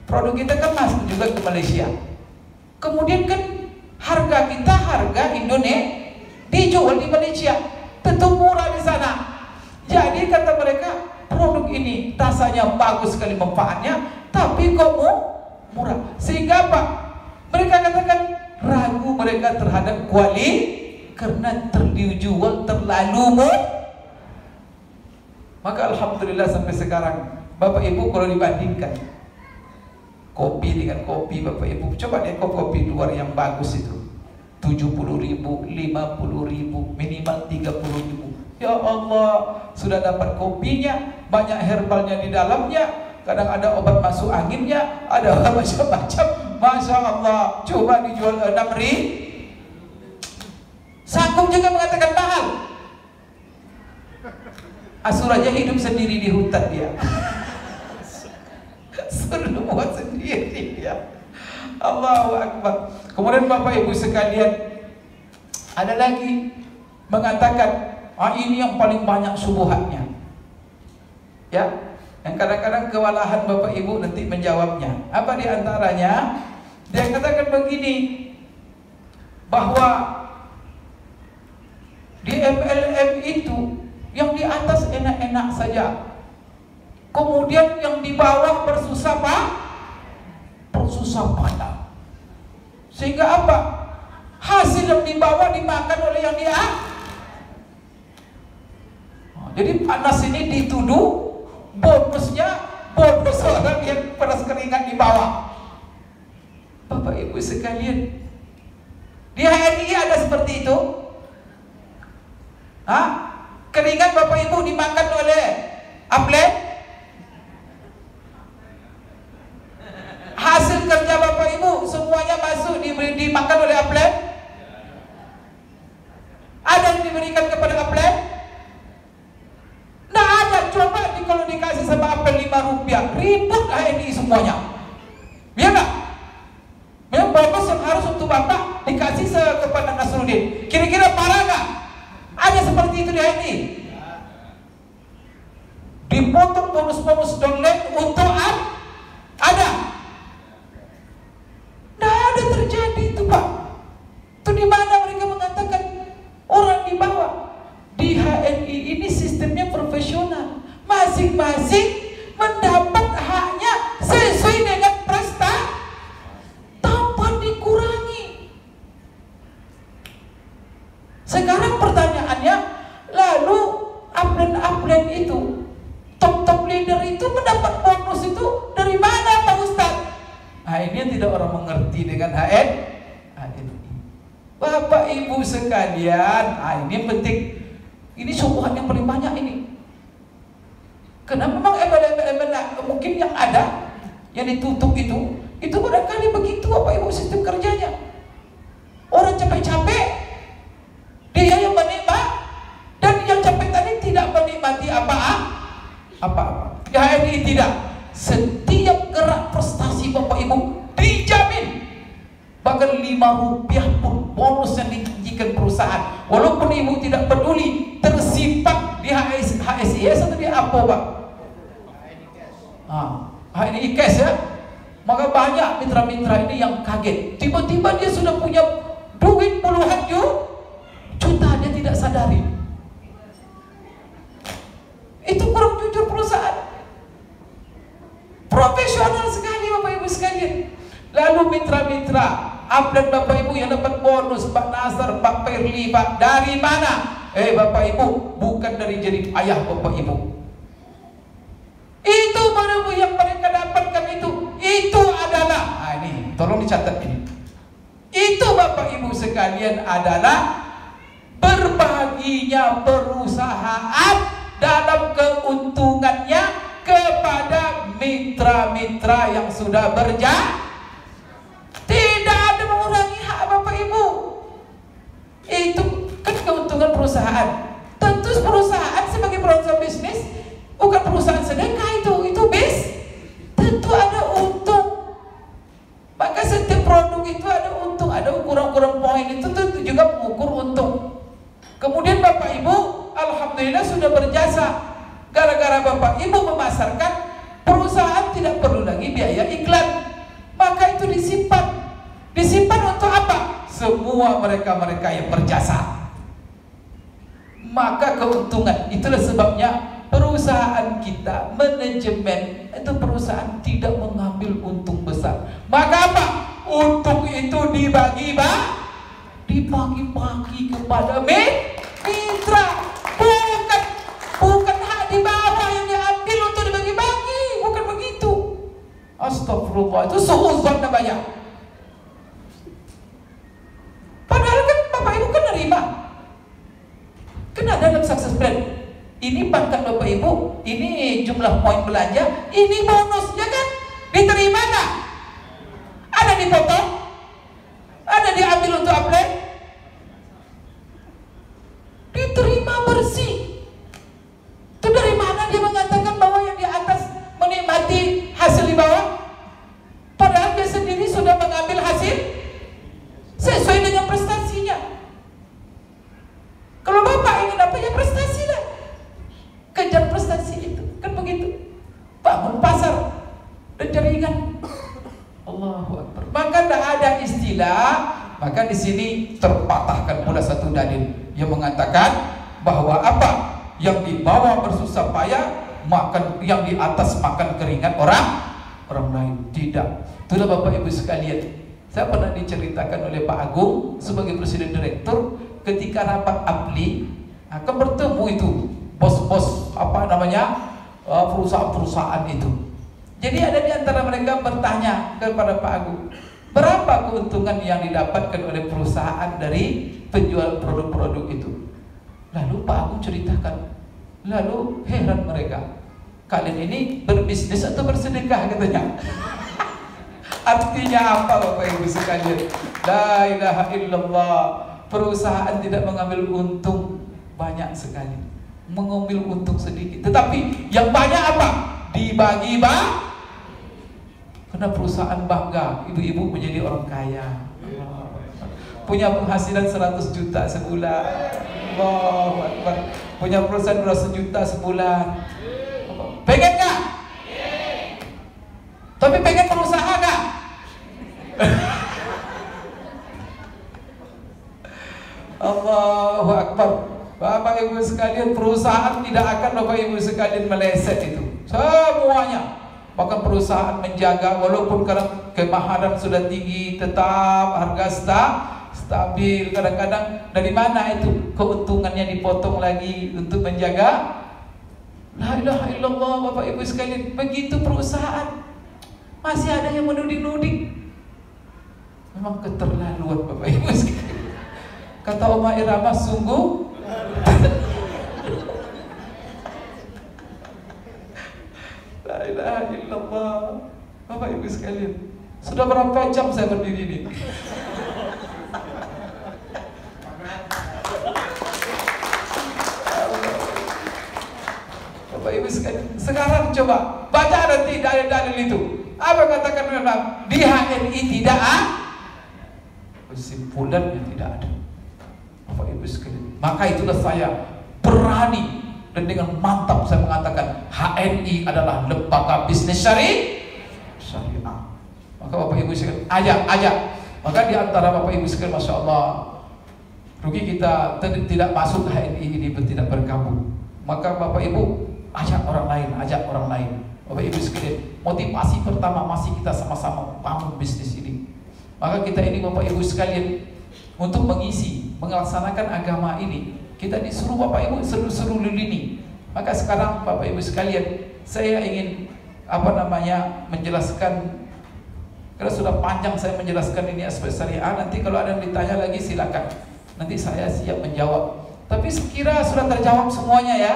Produk kita kan masuk juga ke Malaysia. Kemudian kan harga Indonesia dijual di Malaysia, tentu murah di sana. Jadi kata mereka, produk ini rasanya bagus sekali manfaatnya, tapi kok murah. Sehingga apa? Mereka katakan ragu mereka terhadap kualitas karena terjual terlalu murah. Maka alhamdulillah sampai sekarang Bapak Ibu kalau dibandingkan kopi dengan kopi, Bapak Ibu coba deh kopi luar yang bagus itu 70.000, 50.000, minimal 30.000. Ya Allah, sudah dapat kopinya, banyak herbalnya di dalamnya, kadang ada obat masuk anginnya, ada macam-macam. Masya Allah, coba dijual 6.000. Sanggup juga mengatakan mahal. Asur aja hidup sendiri di hutan dia. Suruh buat sendiri dia. Allahu Akbar. Kemudian Bapak Ibu sekalian, ada lagi mengatakan, ini yang paling banyak subuhatnya. Ya, yang kadang-kadang kewalahan Bapak Ibu nanti menjawabnya. Apa di antaranya? Dia katakan begini, bahwa di MLM itu yang di atas enak-enak saja, kemudian yang di bawah bersusah payah. Sehingga apa? Hasil yang di bawah dimakan oleh yang di atas. Jadi panas ini dituduh bonusnya bonus orang yang peras keringat di bawah. Bapak Ibu sekalian, di HNI ada seperti itu? Keringat Bapak Ibu dimakan oleh upline? Hasil kerja Bapak Ibu semuanya masuk dimakan oleh upline? Ada yang diberikan kepada upline? Nah ada. Coba kalau dikasih sama upline 5 rupiah, ribut HNI semuanya. Ya nggak? Memang bonus yang harus untuk Bapak dikasih kepada Nasruddin. Kira-kira parah nggak? Ada seperti itu di HNI? Dipotong bonus-bonus downline untuk ada? Nah ada terjadi itu Pak. Itu di mana mereka mengatakan orang di bawah. Di HNI ini sistemnya profesional. Masing-masing mendapat haknya sesuai dengan prestasi tanpa dikurangi. Sekarang pertanyaannya, lalu upline itu, top leader itu mendapat bonus itu dari mana Pak Ustadz? Ini yang tidak orang mengerti dengan HNI. Bapak Ibu sekalian, ini yang penting. Ini subuhan yang paling banyak ini. Karena memang mungkin yang ada, yang ditutup itu barangkali begitu Bapak Ibu sistem kerjanya. Orang capek-capek, dia yang menikmati, dan yang capek tadi tidak menikmati apa-apa. Di HNI tidak. Setiap gerak prestasi Bapak Ibu dijamin. Bahkan 5 rupiah pun bonus yang dijanjikan perusahaan, walaupun Ibu tidak peduli, tersimpan di HSIS atau di apa Pak? HNI cash ya. Maka banyak mitra-mitra ini yang kaget. Tiba-tiba dia sudah punya duit puluhan juta, dia tidak sadari. Itu kurang jujur perusahaan. Profesional sekali Bapak Ibu sekalian. Lalu mitra-mitra upline Bapak Ibu yang dapat bonus, Pak Nasar, Pak Perli, Pak, dari mana? Bapak Ibu, bukan dari jerih ayah Bapak Ibu. Itu mana yang mereka dapatkan itu adalah, ini tolong dicatat ini. Itu Bapak Ibu sekalian adalah berbaginya perusahaan dalam keuntungannya kepada mitra-mitra yang sudah berjaya. Tidak ada mengurangi hak Bapak Ibu. Itu kan keuntungan perusahaan. Tentu perusahaan sebagai perusahaan bisnis, bukan perusahaan sedekah itu tentu ada untung. Maka setiap produk itu ada untung, ada ukuran-ukuran poin itu tentu juga mengukur untung. Kemudian Bapak Ibu, alhamdulillah sudah berjasa. Gara-gara Bapak Ibu memasarkan, perusahaan tidak perlu lagi biaya iklan. Maka itu disimpan untuk apa? Semua mereka-mereka yang berjasa. Maka keuntungan, itulah sebabnya perusahaan kita, manajemen itu perusahaan tidak mengambil untung besar. Maka apa? Untung itu dibagi-bagi kepada mitra. Bukan hak di bawah yang diambil untuk dibagi-bagi. Bukan begitu. Astagfirullah, itu suudzon namanya. Padahal kan Bapak Ibu kan nerima. Kan ada dalam success plan. Ini pangkat Bapak Ibu, ini jumlah poin belanja, ini bonusnya kan? Diterima nggak? Ada dipotong? Ada diambil untuk apply? Diterima bersih. Itu dari dan jaringan. Allahu Akbar. Maka tidak ada istilah. Maka di sini terpatahkan pula satu dalil yang mengatakan bahwa apa yang di bawah bersusah payah makan, yang di atas makan keringat orang lain. Tidak. Itulah Bapak Ibu sekalian. Saya pernah diceritakan oleh Pak Agung sebagai presiden direktur, ketika rapat APLI akan bertemu itu bos-bos perusahaan-perusahaan itu. Jadi ada di antara mereka bertanya kepada Pak Agung, berapa keuntungan yang didapatkan oleh perusahaan dari penjual produk-produk itu? Lalu Pak Agung ceritakan. Lalu heran mereka, kalian ini berbisnis atau bersedekah katanya. Artinya apa Bapak Ibu sekalian? La ilaha illallah. Perusahaan tidak mengambil untung banyak sekali, mengambil untung sedikit. Tetapi yang banyak apa? Dibagi karena perusahaan bangga ibu-ibu menjadi orang kaya, punya penghasilan 100 juta sebulan. Allahu Akbar. Punya perusahaan 200 juta sebulan. Pengen gak? Tapi pengen berusaha gak? Allahu Akbar. Bapak Ibu sekalian, perusahaan tidak akan Bapak Ibu sekalian meleset itu. Semuanya. Bahkan perusahaan menjaga walaupun kadang kemahalan sudah tinggi, tetap harga stabil. Kadang-kadang dari mana itu keuntungannya dipotong lagi untuk menjaga. La ilaha illallah Bapak Ibu sekalian. Begitu perusahaan. Masih ada yang menuding-nuding. Memang keterlaluan Bapak Ibu sekalian. Kata Oma Irama, sungguh la ilaha illallah. Bapak Ibu sekalian, sudah berapa jam saya berdiri ini? Bapak Ibu sekalian, sekarang coba baca nanti dalil-dalil itu. Apa katakan memang di HNI tidak ada? Kesimpulannya tidak ada. Bapak Ibu sekalian, maka itulah saya berani dan dengan mantap saya mengatakan HNI adalah lembaga bisnis syariah. Maka Bapak Ibu sekalian, ajak. Maka di antara Bapak Ibu sekalian, Masya Allah, rugi kita tidak masuk HNI ini tidak bergabung. Maka Bapak Ibu ajak orang lain. Bapak Ibu sekalian, motivasi pertama masih kita sama-sama bangun bisnis ini. Maka kita ini Bapak Ibu sekalian, untuk melaksanakan agama ini, kita disuruh Bapak Ibu seru-seru lini. Maka sekarang Bapak Ibu sekalian, saya ingin menjelaskan, karena sudah panjang saya menjelaskan ini aspek syariah. Nanti kalau ada yang ditanya lagi silakan. Nanti saya siap menjawab. Tapi sekira sudah terjawab semuanya ya.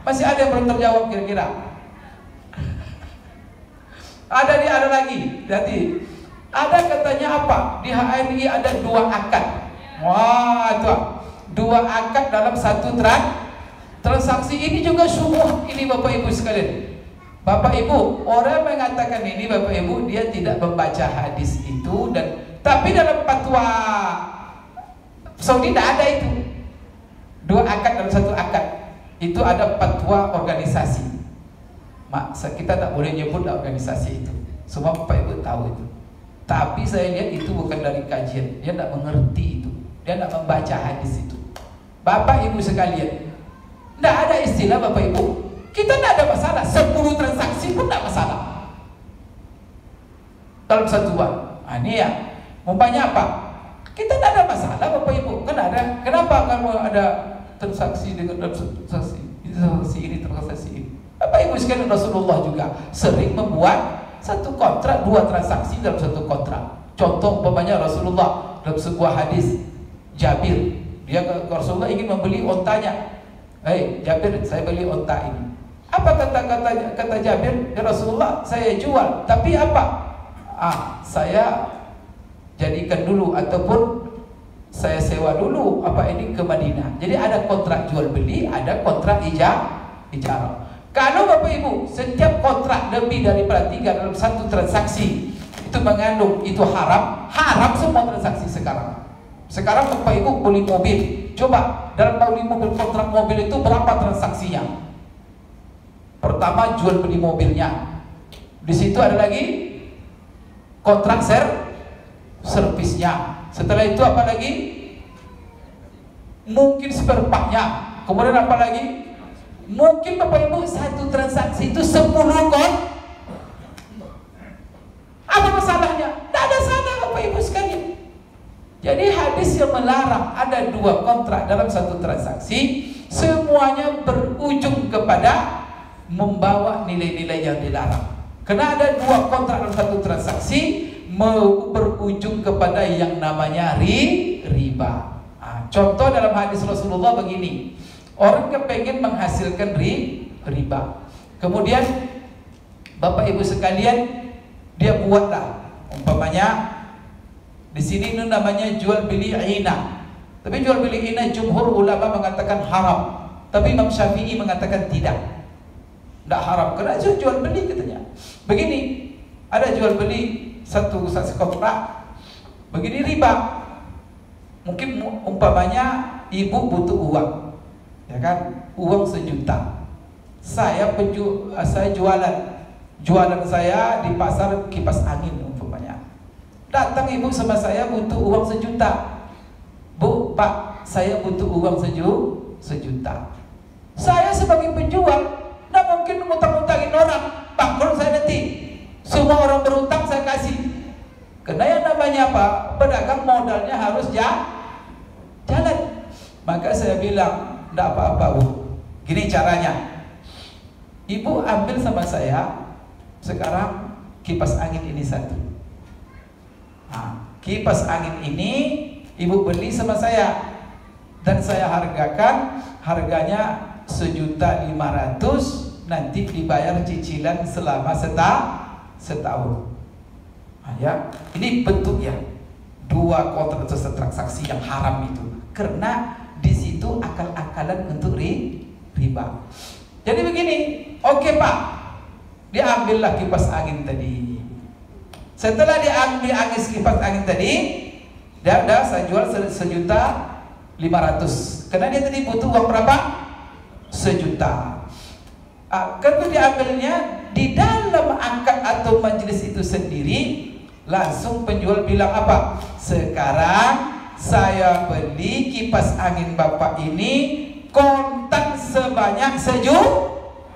Masih ada yang belum terjawab kira-kira? Ada lagi. Jadi ada katanya apa? Di HNI ada 2 akad. Wah, itu 2 akad dalam satu transaksi. Ini juga syubhat ini Bapak Ibu sekalian. Bapak Ibu, orang mengatakan ini Bapak Ibu, dia tidak membaca hadis itu, tapi dalam fatwa Saudi tidak ada itu. 2 akad dalam satu akad. Itu ada fatwa organisasi. Kita tak boleh nyebut organisasi itu. Semua Bapak Ibu tahu itu. Tapi saya lihat itu bukan dari kajian. Dia tidak mengerti itu. Dia tidak membaca hadis itu. Bapak Ibu sekalian, tidak ada istilah Bapak Ibu, kita tidak ada masalah. 10 transaksi pun tidak masalah dalam satuan. Ini ya, umpamanya apa? Kita tidak ada masalah Bapak Ibu. Kan ada. Kenapa kamu ada transaksi dengan transaksi ini, transaksi ini? Bapak Ibu sekalian, Rasulullah juga sering membuat satu kontrak, 2 transaksi dalam satu kontrak. Contoh umpamanya Rasulullah dalam sebuah hadis, Jabir, dia ke Rasulullah ingin membeli ontanya. Hei Jabir, saya beli onta ini. Apa kata Jabir? Ya Rasulullah, saya jual. Tapi apa? Saya jadikan dulu ataupun saya sewa dulu ini ke Madinah. Jadi ada kontrak jual beli, ada kontrak ijarah. Kalau Bapak Ibu setiap kontrak lebih daripada 3 dalam satu transaksi, itu mengandung itu haram semua transaksi sekarang. Sekarang Bapak Ibu beli mobil, coba dalam beli mobil, kontrak mobil itu berapa transaksinya? Pertama jual beli mobilnya, Di situ ada lagi kontrak servisnya. Setelah itu apa lagi? Mungkin spare part-nya. Kemudian apa lagi? Mungkin Bapak Ibu satu transaksi itu 10 kon. Apa masalahnya? Tidak ada salah Bapak Ibu sekalian. Jadi hadis yang melarang ada 2 kontrak dalam satu transaksi, semuanya berujung kepada membawa nilai-nilai yang dilarang. Karena ada 2 kontrak dalam satu transaksi mau berujung kepada yang namanya riba. Contoh dalam hadis Rasulullah begini, orang kepengen menghasilkan riba, kemudian Bapak Ibu sekalian dia buatlah, umpamanya di sini itu namanya jual beli ina, tapi jual beli ina jumhur ulama mengatakan haram, tapi Imam Syafi'i mengatakan tidak haram, karena jual beli katanya. Begini, ada jual beli satu kontrak, begini riba. Mungkin umpamanya ibu butuh uang, ya kan, uang 1 juta. Saya jualan saya di pasar kipas angin umpamanya. Datang ibu sama saya butuh uang 1 juta. Bu, Pak, saya butuh uang 1 juta. Saya sebagai penjual tidak mungkin ngutang-ngutangin orang. Bangkrut saya nanti. Semua orang berutang saya kasih. Karena yang namanya apa? Pedagang modalnya harus jalan. Maka saya bilang, tidak apa-apa Bu, gini caranya, ibu ambil sama saya sekarang kipas angin ini 1. Kipas angin ini ibu beli sama saya, dan saya hargakan, harganya 1.500.000, nanti dibayar cicilan selama setahun. Ya, ini bentuknya 2 kontrak transaksi yang haram itu, karena di situ akal-akalan untuk riba. Jadi begini, oke Pak, diambillah kipas angin tadi. Setelah diambil kipas angin tadi, dia saya jual 1.500.000, karena dia tadi butuh uang berapa? 1 juta. Kalau diambilnya di dalam akad atau majelis itu sendiri, langsung penjual bilang apa? Sekarang saya beli kipas angin Bapak ini kontan sebanyak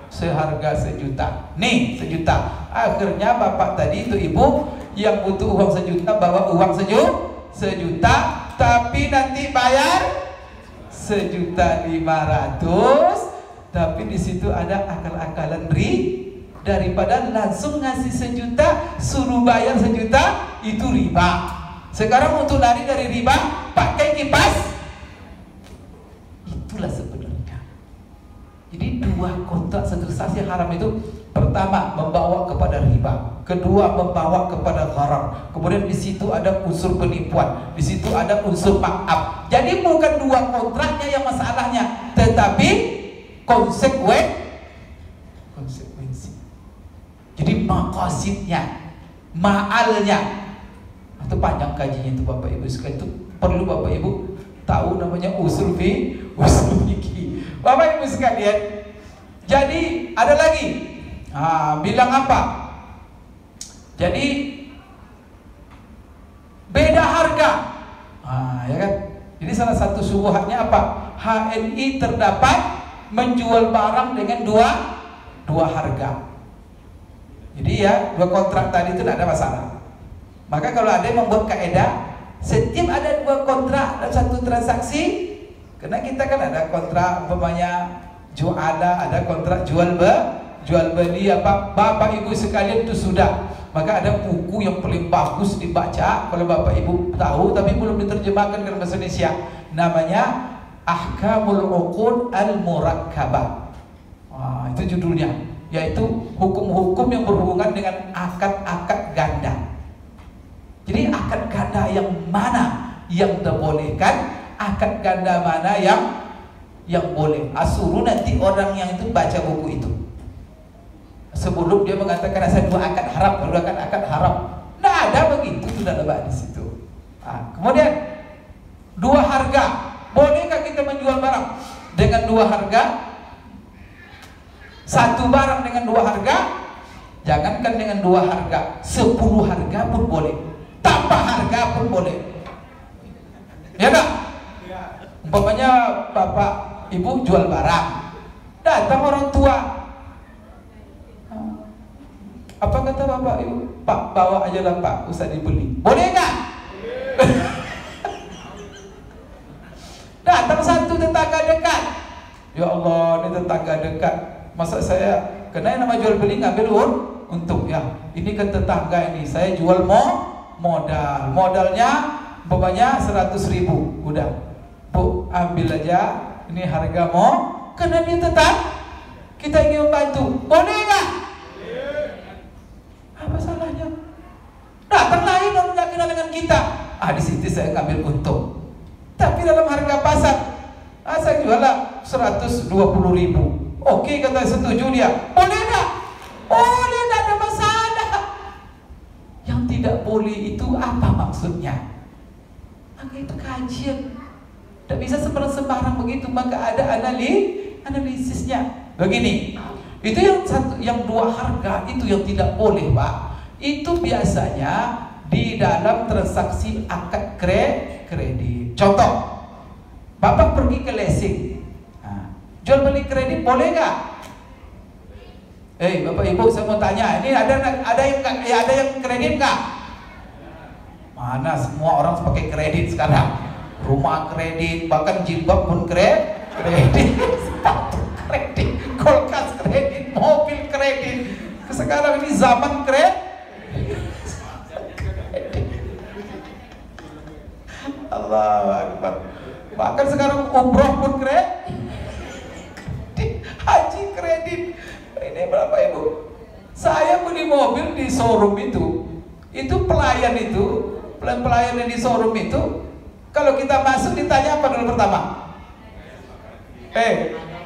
seharga 1 juta. Nih 1 juta. Akhirnya Bapak tadi itu ibu yang butuh uang 1 juta bawa uang 1 juta, tapi nanti bayar 1.500.000. Tapi di situ ada akal-akalan daripada langsung ngasih 1 juta suruh bayar 1 juta, itu riba. Sekarang untuk lari dari riba pakai kipas, itulah sebenarnya. Jadi 2 kontrak transaksi haram itu, pertama membawa kepada riba, kedua membawa kepada haram. Kemudian di situ ada unsur penipuan, di situ ada unsur markup. Jadi bukan 2 kontraknya yang masalahnya, tetapi konsekuensi. Jadi maqasidnya, ma'alnya, itu panjang kajinya itu Bapak Ibu sekalian. Itu perlu Bapak Ibu tahu, namanya usul fikih. Bapak Ibu sekalian, jadi ada lagi bilang apa? Jadi beda harga, ya kan? Jadi salah satu syubhatnya apa? HNI terdapat menjual barang dengan dua harga. Jadi ya 2 kontrak tadi itu tidak ada masalah. Maka kalau ada yang membuat kaidah, setiap ada 2 kontrak dalam satu transaksi, karena kita kan ada kontrak umpamanya ada kontrak jual beli apa, Bapak Ibu sekalian itu sudah. Maka ada buku yang paling bagus dibaca kalau Bapak Ibu tahu tapi belum diterjemahkan ke bahasa Indonesia, namanya Ahkamul Uqud Al-Murakkabah. Itu judulnya, yaitu hukum-hukum yang berhubungan dengan akad-akad ganda. Jadi akad ganda yang mana yang dibolehkan, akad ganda mana yang boleh. Suruh nanti orang yang itu baca buku itu. Sebelum dia mengatakan saya 2 akad haram, 2 akad haram. Tidak ada begitu, sudah ada di situ. Kemudian 2 harga. Bolehkah kita menjual barang dengan 2 harga? 1 barang dengan 2 harga, Jangankan dengan 2 harga, 10 harga pun boleh, tambah harga pun boleh. Ya enggak? Umpamanya bapak ibu jual barang, datang orang tua, apa kata bapak ibu? Pak, bawa aja lah pak, usah dibeli. Boleh nggak? Datang satu tetangga dekat, ya Allah, ini tetangga dekat, masa saya kena nama jual beli ngambil untung ya. Ini kan tetangga ini, saya jual modalnya umpamanya 100.000, udah bu ambil aja, ini harga karena dia tetap kita ingin membantu, boleh nggak? Apa salahnya? Datang lain orang yang kenal dengan kita, di situ saya ngambil untung. Tapi dalam harga pasar, saya jual lah 120.000. Oke, kata setuju dia. Boleh tak? Boleh, tak ada masalah. Yang tidak boleh itu apa maksudnya? Maka itu kajian. Tidak bisa sembarang begitu, maka ada analisisnya. Begini, itu yang 2 harga itu yang tidak boleh, Pak. Itu biasanya di dalam transaksi akad kredit. Contoh, bapak pergi ke leasing, jual beli kredit boleh nggak? Bapak ibu, saya mau tanya, ini ada yang kredit nggak? Mana semua orang pakai kredit sekarang, rumah kredit, bahkan jilbab pun kredit, sepatu kredit, kulkas kredit, mobil kredit. Sekarang ini zaman kredit. Allahu Akbar. Bahkan sekarang umroh pun kredit, haji kredit. Ini berapa ibu? Saya beli mobil di showroom itu pelayan yang di showroom itu, kalau kita masuk ditanya apa dulu pertama?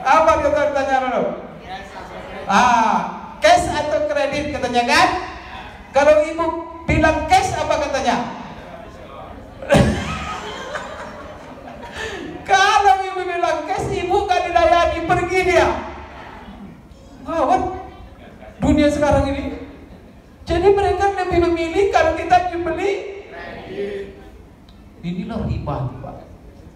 Apa kita ditanya dulu? Cash atau kredit katanya kan? Kalau ibu bilang cash apa katanya? Kalau ibu bilang cash, ibu kan dilayani, pergi dia. Ngawat dunia sekarang ini. Jadi mereka lebih memilih kalau kita dibeli. Inilah riba, Pak.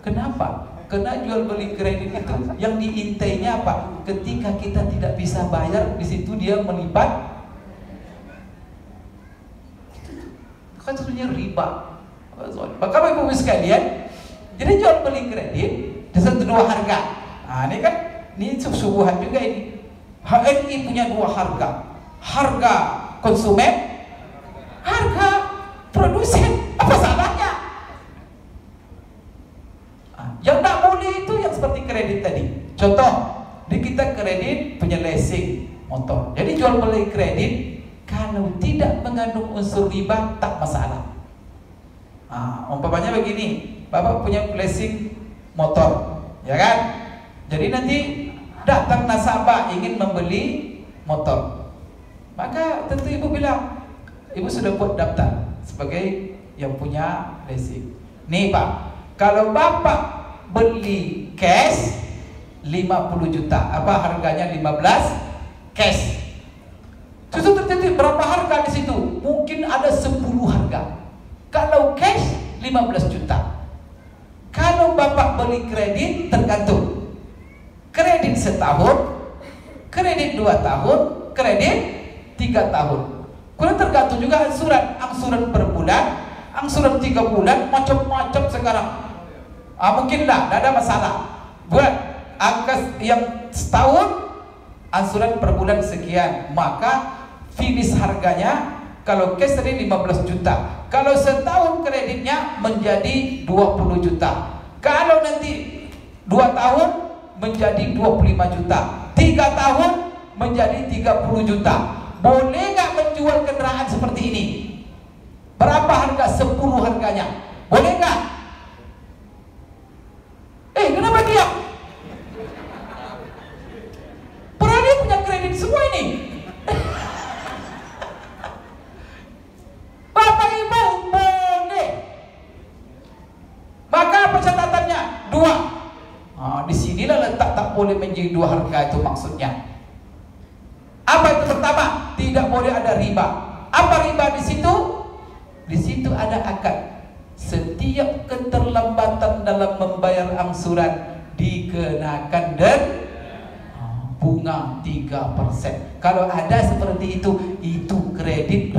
Kenapa? Karena jual beli kredit itu yang diintainya apa? Ketika kita tidak bisa bayar, di situ dia melipat. Kan sebenarnya riba. Maka Bapak Ibu sekalian, jadi jual beli kredit di 1-2 harga. Ini kan subuhan juga ini. HNI punya 2 harga. Harga konsumen, harga produsen. Apa salahnya? Yang tak boleh itu yang seperti kredit tadi. Contoh, di kita kredit punya leasing motor. Jadi jual beli kredit kalau tidak mengandung unsur riba tak masalah. Umpamanya begini, Bapak punya leasing motor, ya kan? Jadi nanti datang nasabah ingin membeli motor, maka tentu ibu bilang, ibu sudah buat daftar sebagai yang punya leasing. Nih Pak, kalau Bapak beli cash 50 juta, apa harganya 15 cash. Justru terjadi berapa harga di situ? Mungkin ada 10 harga. Kalau cash 15 juta. Kalau Bapak beli kredit tergantung. Kredit setahun, kredit 2 tahun, kredit 3 tahun. Kemudian tergantung juga angsuran per bulan, angsuran 3 bulan, macam-macam sekarang. Mungkin tidak ada masalah. Buat angka yang setahun, angsuran per bulan sekian, maka finish harganya kalau cash tadi 15 juta. Kalau setahun kreditnya menjadi 20 juta. Kalau nanti 2 tahun menjadi 25 juta. 3 tahun menjadi 30 juta. Boleh nggak menjual kendaraan seperti ini? Berapa harga? 10 harganya. Boleh nggak? Kenapa diam? Padahal dia punya kredit semua ini. Bapak Ibu boleh. Maka apa catatannya? 2. Disinilah letak tak boleh menjadi 2 harga itu maksudnya. Apa itu pertama? Tidak boleh ada riba. Apa riba di situ? Di situ ada akad. Setiap keterlambatan dalam membayar angsuran dikenakan dan bunga 3%. Kalau ada seperti itu kredit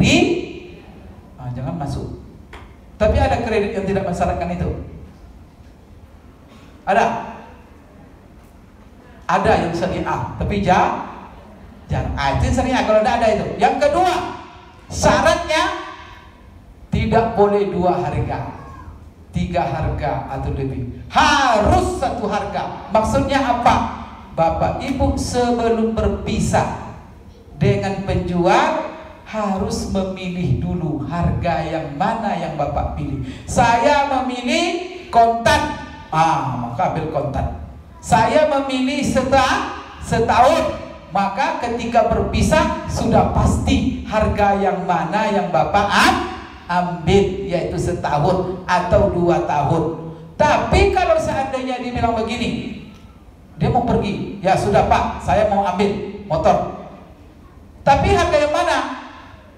jangan masuk. Tapi ada kredit yang tidak mensyaratkan itu. Ada yang syariah, tapi jarang. Itu syariah kalau tidak ada itu. Yang kedua, syaratnya tidak boleh 2 harga, 3 harga atau lebih. Harus 1 harga. Maksudnya apa? Bapak Ibu sebelum berpisah dengan penjual harus memilih dulu harga yang mana yang Bapak pilih. Saya memilih kontan, maka ambil kontan. Saya memilih setahun, maka ketika berpisah sudah pasti harga yang mana yang Bapak ambil, yaitu setahun atau 2 tahun. Tapi kalau seandainya dia bilang begini, dia mau pergi, ya sudah Pak, saya mau ambil motor. Tapi harga yang mana?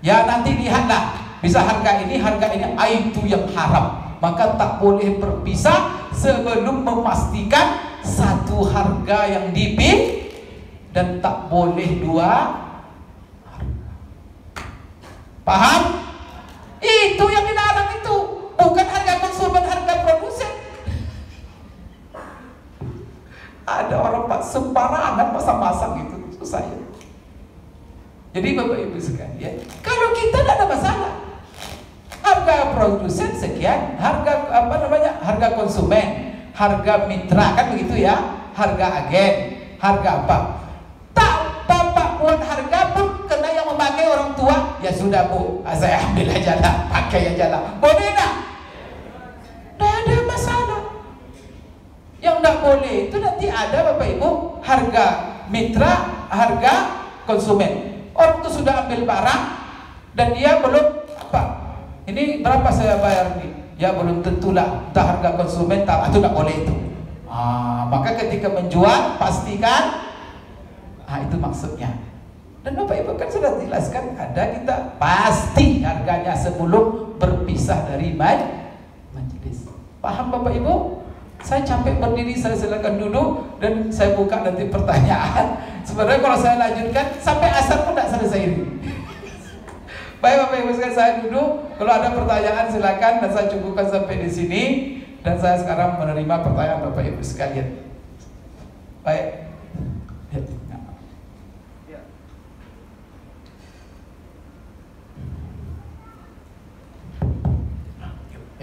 Ya nanti lihatlah, bisa harga ini, itu yang haram. Maka tak boleh berpisah sebelum memastikan satu harga yang dipilih, dan tak boleh 2 harga. Paham? Itu yang dilarang itu, bukan harga konsumen, harga produsen. Ada orang Pak sembarangan pasang-pasang itu, susah ya. Jadi Bapak Ibu sekalian, kalau kita tidak ada masalah, harga produsen sekian, harga harga konsumen, harga mitra, kan begitu ya, harga agen, harga apa? Tak Bapak buat harga pun kena yang memakai orang tua, ya sudah Bu, saya ambil aja lah, pakai aja lah, boleh tak? Tidak ada masalah. Yang tidak boleh itu nanti ada Bapak Ibu harga mitra, harga konsumen. Orang itu sudah ambil barang dan dia belum ini berapa saya bayar nih? Ya belum tentulah, entah harga konsumen, itu tidak boleh itu. Maka ketika menjual pastikan, itu maksudnya. Dan Bapak Ibu kan sudah jelaskan, ada kita pasti harganya sebelum berpisah dari majelis. Paham Bapak Ibu? Saya capek berdiri, saya silakan duduk dan saya buka nanti pertanyaan. Sebenarnya kalau saya lanjutkan sampai asar pun tidak selesai ini. Baik Bapak Ibu sekalian, saya duduk. Kalau ada pertanyaan silakan, dan saya cukupkan sampai di sini. Dan saya sekarang menerima pertanyaan Bapak Ibu sekalian. Baik.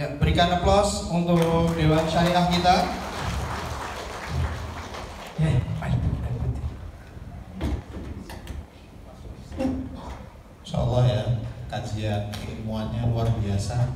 Ya, berikan aplaus untuk Dewan Syariah kita. Insya Allah ya, kajian ilmuannya luar biasa.